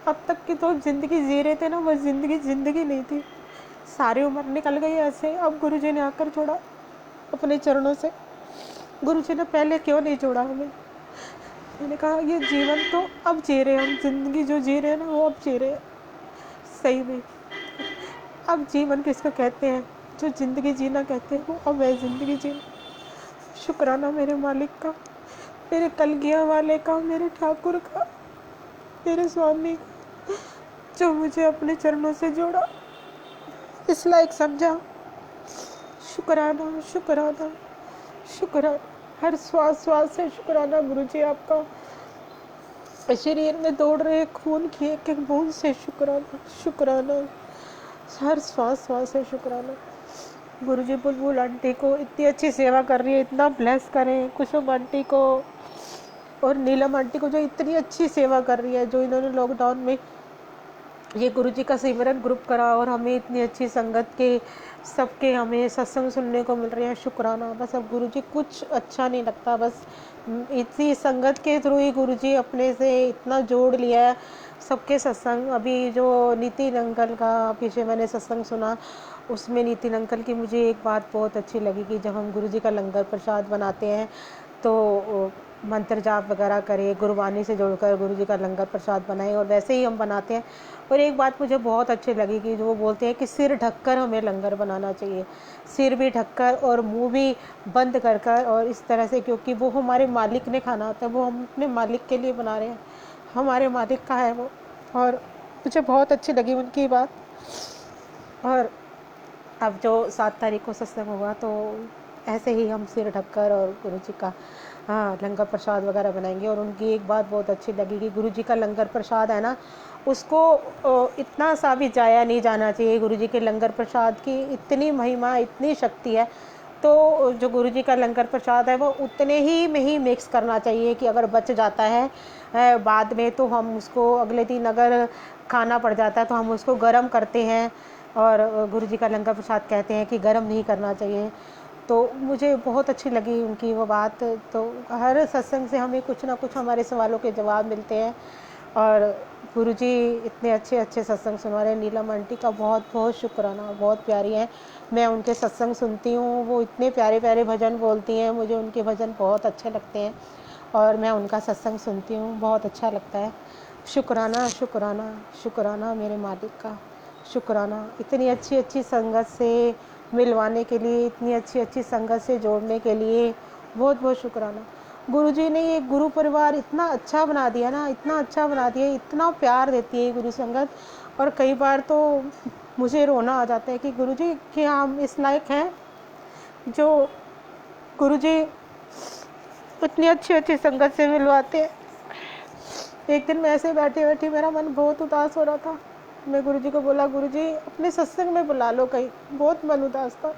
अब तक की तो ज़िंदगी जी रहे थे ना, वो ज़िंदगी नहीं थी, सारी उम्र निकल गई ऐसे। अब गुरुजी ने आकर जोड़ा अपने चरणों से। गुरुजी ने पहले क्यों नहीं जोड़ा हमें? मैंने कहा ये जीवन तो अब जी रहे हैं हम, ज़िंदगी जो जी रहे हैं ना वो अब जी रहे हैं सही में। अब जीवन किसको कहते हैं? जो ज़िंदगी जीना कहते हैं वो अब है ज़िंदगी जीना। शुक्राना मेरे मालिक का, मेरे कलगिया वाले का, मेरे ठाकुर का, मेरे स्वामी का, जो मुझे अपने चरणों से जोड़ा, इस लायक समझा। शुक्राना, शुक्राना, शुक्राना, हर श्वास श्वास से शुक्राना गुरुजी आपका। शरीर में दौड़ रहे खून की एक एक बूंद से शुक्राना, शुक्राना, हर श्वास श्वास से शुक्राना। गुरुजी बुलबुल आंटी को इतनी अच्छी सेवा कर रही है, इतना ब्लेस करें कुसुम आंटी को और नीलम आंटी को, जो इतनी अच्छी सेवा कर रही है, जो इन्होंने लॉकडाउन में ये गुरुजी का सिमरन ग्रुप करा और हमें इतनी अच्छी संगत के सबके हमें सत्संग सुनने को मिल रहे हैं। शुक्राना। बस अब गुरुजी कुछ अच्छा नहीं लगता, बस इसी संगत के थ्रू ही गुरुजी अपने से इतना जोड़ लिया है सबके सत्संग। अभी जो नितिन अंकल का पीछे मैंने सत्संग सुना, उसमें नितिन अंकल की मुझे एक बात बहुत अच्छी लगी कि जब हम गुरुजी का लंगर प्रसाद बनाते हैं तो मंत्र जाप वगैरह करें, गुरबानी से जोड़कर गुरुजी का लंगर प्रसाद बनाएं, और वैसे ही हम बनाते हैं। और एक बात मुझे बहुत अच्छी लगी कि जो वो बोलते हैं कि सिर ढककर हमें लंगर बनाना चाहिए, सिर भी ढककर और मुंह भी बंद कर कर, और इस तरह से, क्योंकि वो हमारे मालिक ने खाना होता है, वो हम अपने मालिक के लिए बना रहे हैं, हमारे मालिक का है वो। और मुझे बहुत अच्छी लगी उनकी बात। और अब जो 7 तारीख को सत्संग होगा तो ऐसे ही हम सिर ढककर और गुरुजी का लंगर प्रसाद वगैरह बनाएंगे। और उनकी एक बात बहुत अच्छी लगी कि गुरुजी का लंगर प्रसाद है ना, उसको इतना सा भी जाया नहीं जाना चाहिए। गुरुजी के लंगर प्रसाद की इतनी महिमा, इतनी शक्ति है, तो जो गुरुजी का लंगर प्रसाद है वो उतने ही में ही मिक्स करना चाहिए कि अगर बच जाता है बाद में तो हम उसको अगले दिन अगर खाना पड़ जाता है तो हम उसको गर्म करते हैं, और गुरुजी का लंगर प्रसाद कहते हैं कि गर्म नहीं करना चाहिए। तो मुझे बहुत अच्छी लगी उनकी वो बात। तो हर सत्संग से हमें कुछ ना कुछ हमारे सवालों के जवाब मिलते हैं, और गुरुजी इतने अच्छे अच्छे सत्संग सुना रहे हैं। नीलम आंटी का बहुत बहुत शुक्राना, बहुत प्यारी हैं। मैं उनके सत्संग सुनती हूँ, वो इतने प्यारे प्यारे भजन बोलती हैं, मुझे उनके भजन बहुत अच्छे लगते हैं, और मैं उनका सत्संग सुनती हूँ, बहुत अच्छा लगता है। शुक्राना, शुक्राना, शुक्राना मेरे मालिक का, शुक्राना इतनी अच्छी अच्छी संगत से मिलवाने के लिए, इतनी अच्छी अच्छी संगत से जोड़ने के लिए बहुत बहुत शुक्राना। गुरुजी ने ये गुरु परिवार इतना अच्छा बना दिया ना, इतना अच्छा बना दिया, इतना प्यार देती है गुरु संगत। और कई बार तो मुझे रोना आ जाता है कि गुरुजी क्या हम इस लायक हैं जो गुरुजी इतनी अच्छी अच्छी संगत से मिलवाते हैं। एक दिन मैं ऐसे बैठी बैठी मेरा मन बहुत उदास हो रहा था, मैं गुरुजी को बोला गुरुजी अपने सत्संग में बुला लो कहीं, बहुत मन उदास था।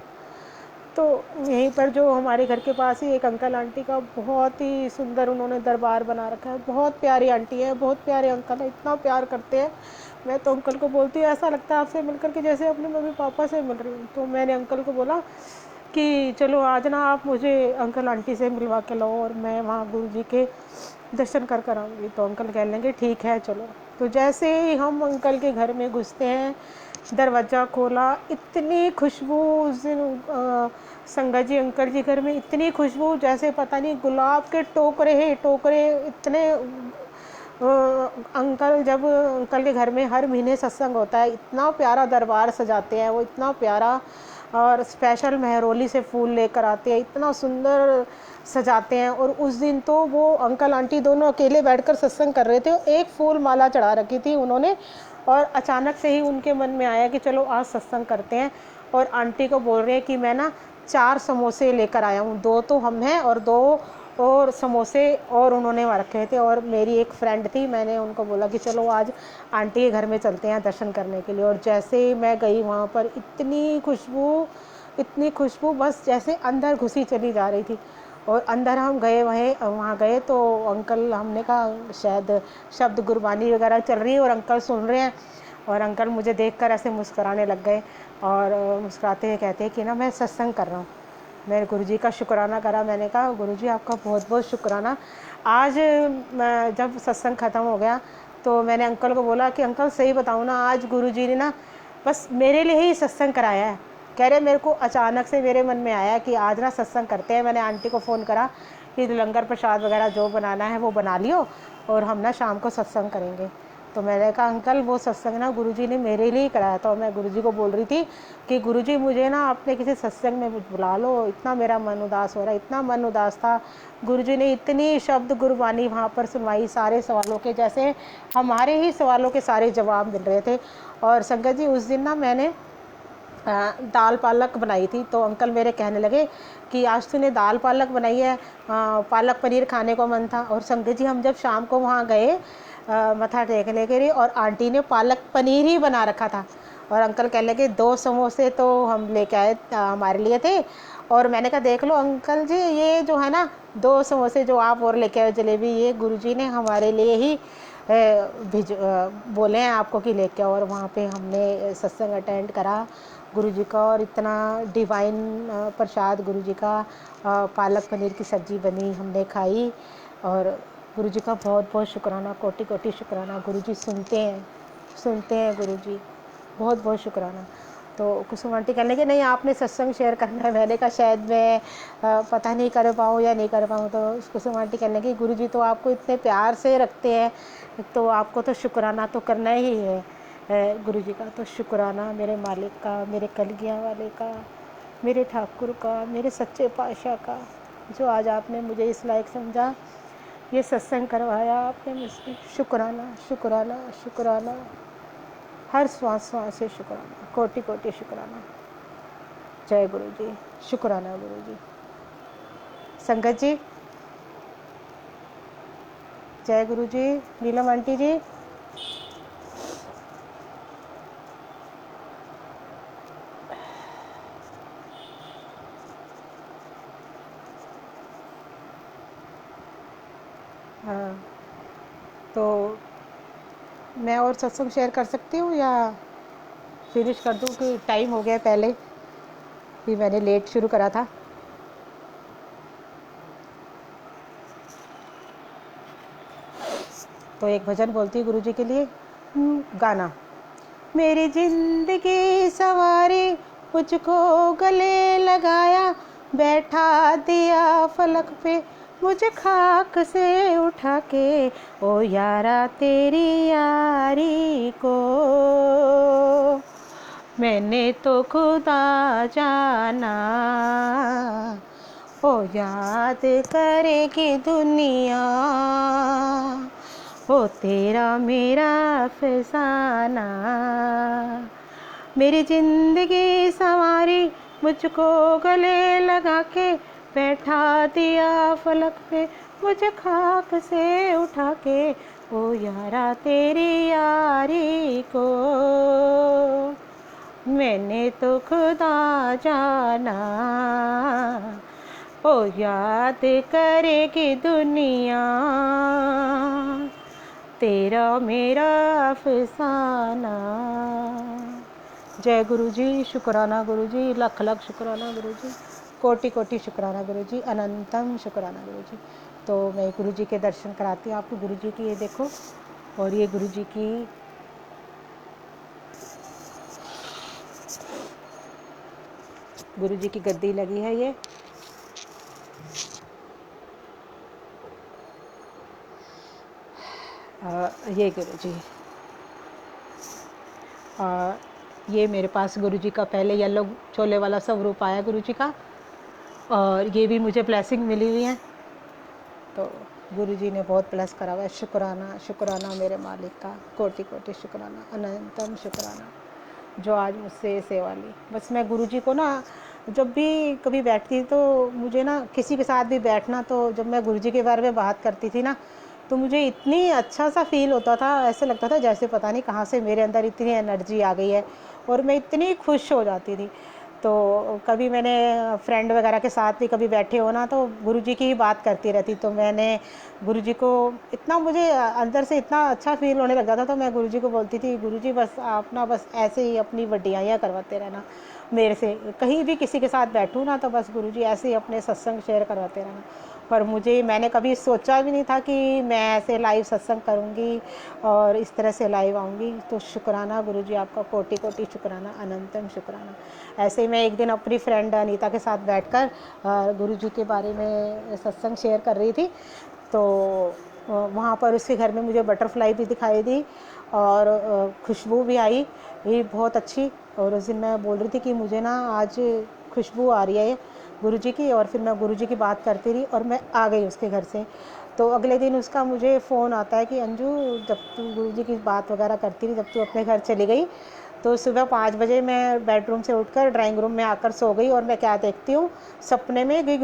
तो यहीं पर जो हमारे घर के पास ही एक अंकल आंटी का बहुत ही सुंदर उन्होंने दरबार बना रखा है, बहुत प्यारी आंटी है, बहुत प्यारे अंकल है, इतना प्यार करते हैं। मैं तो अंकल को बोलती हूँ ऐसा लगता है आपसे मिलकर के जैसे अपने मम्मी पापा से मिल रही हूँ। तो मैंने अंकल को बोला कि चलो आज ना आप मुझे अंकल आंटी से मिलवा के लाओ और मैं वहाँ गुरुजी के दर्शन कर कर आऊँगी। तो अंकल कह लेंगे ठीक है चलो। तो जैसे ही हम अंकल के घर में घुसते हैं, दरवाज़ा खोला, इतनी खुशबू उस दिन संगत जी अंकल जी घर में इतनी खुशबू, जैसे पता नहीं गुलाब के टोकरे ही टोकरे इतने। अंकल जब अंकल के घर में हर महीने सत्संग होता है, इतना प्यारा दरबार सजाते हैं वो, इतना प्यारा, और स्पेशल मेहरोली से फूल लेकर आते हैं, इतना सुंदर सजाते हैं। और उस दिन तो वो अंकल आंटी दोनों अकेले बैठकर सत्संग कर रहे थे, एक फूल माला चढ़ा रखी थी उन्होंने, और अचानक से ही उनके मन में आया कि चलो आज सत्संग करते हैं। और आंटी को बोल रहे हैं कि मैं ना 4 समोसे लेकर आया हूँ, 2 तो हम हैं और 2 और समोसे और उन्होंने वहाँ रखे हुए थे। और मेरी एक फ्रेंड थी, मैंने उनको बोला कि चलो आज आंटी के घर में चलते हैं दर्शन करने के लिए। और जैसे ही मैं गई वहाँ पर इतनी खुशबू बस जैसे अंदर घुसी चली जा रही थी। और अंदर हम गए, वहाँ गए तो अंकल, हमने कहा शायद शब्द गुरबानी वगैरह चल रही है और अंकल सुन रहे हैं। और अंकल मुझे देखकर ऐसे मुस्कुराने लग गए और मुस्कुराते हुए कहते हैं कि ना मैं सत्संग कर रहा हूँ। मैंने गुरुजी का शुक्राना करा। मैंने कहा गुरुजी आपका बहुत बहुत शुक्राना। आज जब सत्संग ख़त्म हो गया तो मैंने अंकल को बोला कि अंकल सही बताऊँ ना, आज गुरुजी ने ना बस मेरे लिए ही सत्संग कराया है। कह रहे मेरे को अचानक से मेरे मन में आया कि आज ना सत्संग करते हैं। मैंने आंटी को फ़ोन करा कि लंगर प्रसाद वगैरह जो बनाना है वो बना लियो और हम ना शाम को सत्संग करेंगे। तो मैंने कहा अंकल वो सत्संग ना गुरुजी ने मेरे लिए ही कराया था। और मैं गुरुजी को बोल रही थी कि गुरुजी मुझे ना अपने किसी सत्संग में बुला लो, इतना मेरा मन उदास हो रहा है, इतना मन उदास था। गुरुजी ने इतनी शब्द गुरबानी वहाँ पर सुनवाई, सारे सवालों के जैसे हमारे ही सवालों के सारे जवाब मिल रहे थे। और संगत जी उस दिन ना मैंने दाल पालक बनाई थी। तो अंकल मेरे कहने लगे कि आज तूने दाल पालक बनाई है, पालक पनीर खाने को मन था। और संगत जी हम जब शाम को वहाँ गए मत्था टेकने के लिए और आंटी ने पालक पनीर ही बना रखा था। और अंकल कहने लगे 2 समोसे तो हम लेके आए हमारे लिए थे। और मैंने कहा देख लो अंकल जी, ये जो है ना 2 समोसे जो आप और लेके आए जलेबी, ये गुरुजी ने हमारे लिए ही बोले हैं आपको कि लेके आओ। और वहाँ पे हमने सत्संग अटेंड करा गुरुजी का और इतना डिवाइन प्रसाद गुरुजी का, पालक पनीर की सब्ज़ी बनी, हमने खाई। और गुरुजी का बहुत बहुत शुक्राना, कोटि कोटि शुक्राना। गुरुजी सुनते हैं गुरुजी, बहुत बहुत शुक्राना। तो कुसुम आंटी कहने लगे नहीं आपने सत्संग शेयर करना है। मैंने कहा शायद मैं पता नहीं कर पाऊँ या नहीं कर पाऊँ। तो कुसुम आंटी कहने लगी गुरुजी तो आपको इतने प्यार से रखते हैं तो आपको तो शुक्राना तो करना ही है। गुरुजी का तो शुक्राना, मेरे मालिक का, मेरे कलगियाँ वाले का, मेरे ठाकुर का, मेरे सच्चे पातशाह का, जो आज आपने मुझे इस लायक समझा, ये सत्संग करवाया आपने मुझसे। शुक्राना शुक्राना शुक्राना, हर श्वास श्वास से शुक्राना, कोटि कोटि शुक्राना। जय गुरु जी, शुक्राना गुरु जी। संगत जी जय गुरु जी। नीलम आंटी जी हाँ, तो मैं और सत्संग शेयर कर सकती हूँ या फिनिश कर दूँ कि टाइम हो गया पहले भी, मैंने लेट शुरू करा था। तो एक भजन बोलती हूँ गुरुजी के लिए। गाना। मेरी जिंदगी सवारी, मुझको गले लगाया, बैठा दिया फलक पे मुझे खाक से उठा के, ओ यारा तेरी यारी को मैंने तो खुदा जाना, ओ याद करेगी दुनिया, ओ तेरा मेरा फसाना। मेरी जिंदगी संवारी, मुझको गले लगा के, बैठा दिया फलक पे मुझे खाक से उठा के, ओ यारा तेरी यारी को मैंने तो खुदा जाना, ओ याद करेगी दुनिया, तेरा मेरा अफसाना। जय गुरु जी, शुक्राना गुरु जी, लख लख शुक्राना गुरु जी, कोटि कोटि शुक्राना गुरु जी, अनंतम शुक्राना गुरु जी। तो मैं गुरु जी के दर्शन कराती हूँ आपको। गुरु जी की ये देखो, और ये गुरु जी की गद्दी लगी है। ये गुरु जी, ये मेरे पास गुरु जी का पहले येलो छोले वाला स्वरूप आया गुरु जी का, और ये भी मुझे ब्लेसिंग मिली हुई है। तो गुरु जी ने बहुत प्लस करा हुआ है। शुक्राना शुक्राना मेरे मालिक का, कोटि कोटि शुक्राना, अनंतम शुक्राना जो आज मुझसे ये सेवा ली। बस मैं गुरु जी को ना जब भी कभी बैठती तो मुझे ना किसी के साथ भी बैठना, तो जब मैं गुरु जी के बारे में बात करती थी ना तो मुझे इतनी अच्छा सा फील होता था, ऐसे लगता था जैसे पता नहीं कहाँ से मेरे अंदर इतनी एनर्जी आ गई है और मैं इतनी खुश हो जाती थी। तो कभी मैंने फ्रेंड वगैरह के साथ भी कभी बैठे हो ना तो गुरुजी की ही बात करती रहती, तो मैंने गुरुजी को इतना, मुझे अंदर से इतना अच्छा फील होने लगा था, तो मैं गुरुजी को बोलती थी, गुरुजी बस आप ना बस ऐसे ही अपनी वड्डियाइयाँ करवाते रहना मेरे से, कहीं भी किसी के साथ बैठूँ ना तो बस गुरुजी ऐसे ही अपने सत्संग शेयर करवाते रहना। पर मैंने कभी सोचा भी नहीं था कि मैं ऐसे लाइव सत्संग करूँगी और इस तरह से लाइव आऊँगी। तो शुक्राना गुरुजी आपका, कोटि कोटि शुक्राना, अनंतम शुक्राना। ऐसे ही मैं एक दिन अपनी फ्रेंड अनीता के साथ बैठकर गुरुजी के बारे में सत्संग शेयर कर रही थी, तो वहाँ पर उसके घर में मुझे बटरफ्लाई भी दिखाई दी और खुशबू भी आई, ये बहुत अच्छी। और उस दिन मैं बोल रही थी कि मुझे ना आज खुशबू आ रही है गुरुजी की, और फिर मैं गुरुजी की बात करती रही और मैं आ गई उसके घर से। तो अगले दिन उसका मुझे फ़ोन आता है कि अंजू, जब तू गुरुजी की बात वगैरह करती रही, जब तू अपने घर चली गई, तो सुबह 5 बजे मैं बेडरूम से उठकर ड्राइंग रूम में आकर सो गई और मैं क्या देखती हूँ सपने में कि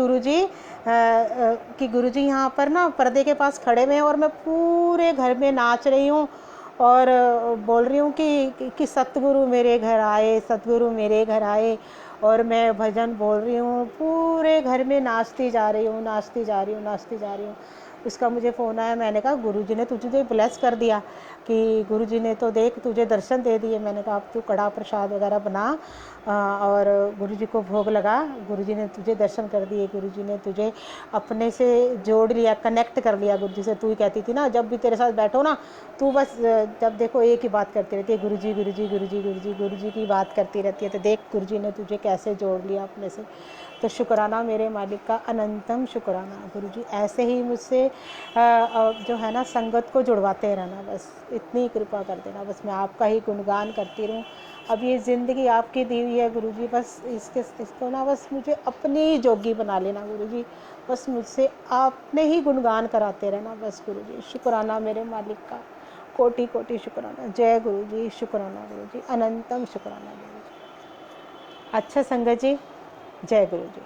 गुरुजी यहाँ पर ना पर्दे के पास खड़े हुए हैं और मैं पूरे घर में नाच रही हूँ और बोल रही हूँ कि सतगुरु मेरे घर आए, सतगुरु मेरे घर आए, और मैं भजन बोल रही हूँ, पूरे घर में नाचती जा रही हूँ, नाचती जा रही हूँ, नाचती जा रही हूँ। उसका मुझे फ़ोन आया, मैंने कहा गुरुजी ने तुझे तो ब्लेस कर दिया, कि गुरुजी ने तो देख तुझे दर्शन दे दिए। मैंने कहा अब तू कड़ा प्रसाद वगैरह बना और गुरुजी को भोग लगा, गुरुजी ने तुझे दर्शन कर दिए, गुरुजी ने तुझे अपने से जोड़ लिया, कनेक्ट कर लिया गुरुजी से। तू ही कहती थी ना जब भी तेरे साथ बैठो ना तू बस जब देखो एक ही बात करती रहती है, गुरुजी गुरुजी गुरुजी गुरुजी गुरुजी की बात करती रहती है। तो देख गुरुजी ने तुझे कैसे जोड़ लिया अपने से। तो शुक्राना मेरे मालिक का, अनंतम शुक्राना गुरुजी, ऐसे ही मुझसे जो है ना संगत को जुड़वाते रहना, बस इतनी कृपा कर देना, बस मैं आपका ही गुणगान करती रहूँ। अब ये ज़िंदगी आपकी दी हुई है गुरुजी, बस इसको ना बस मुझे अपनी जोगी बना लेना गुरुजी, बस मुझसे आपने ही गुणगान कराते रहना बस गुरुजी। शुक्राना मेरे मालिक का, कोटि कोटि शुक्राना। जय गुरुजी, शुक्राना गुरुजी, अनंतम शुक्राना गुरुजी। अच्छा संगत जी, जय गुरुजी।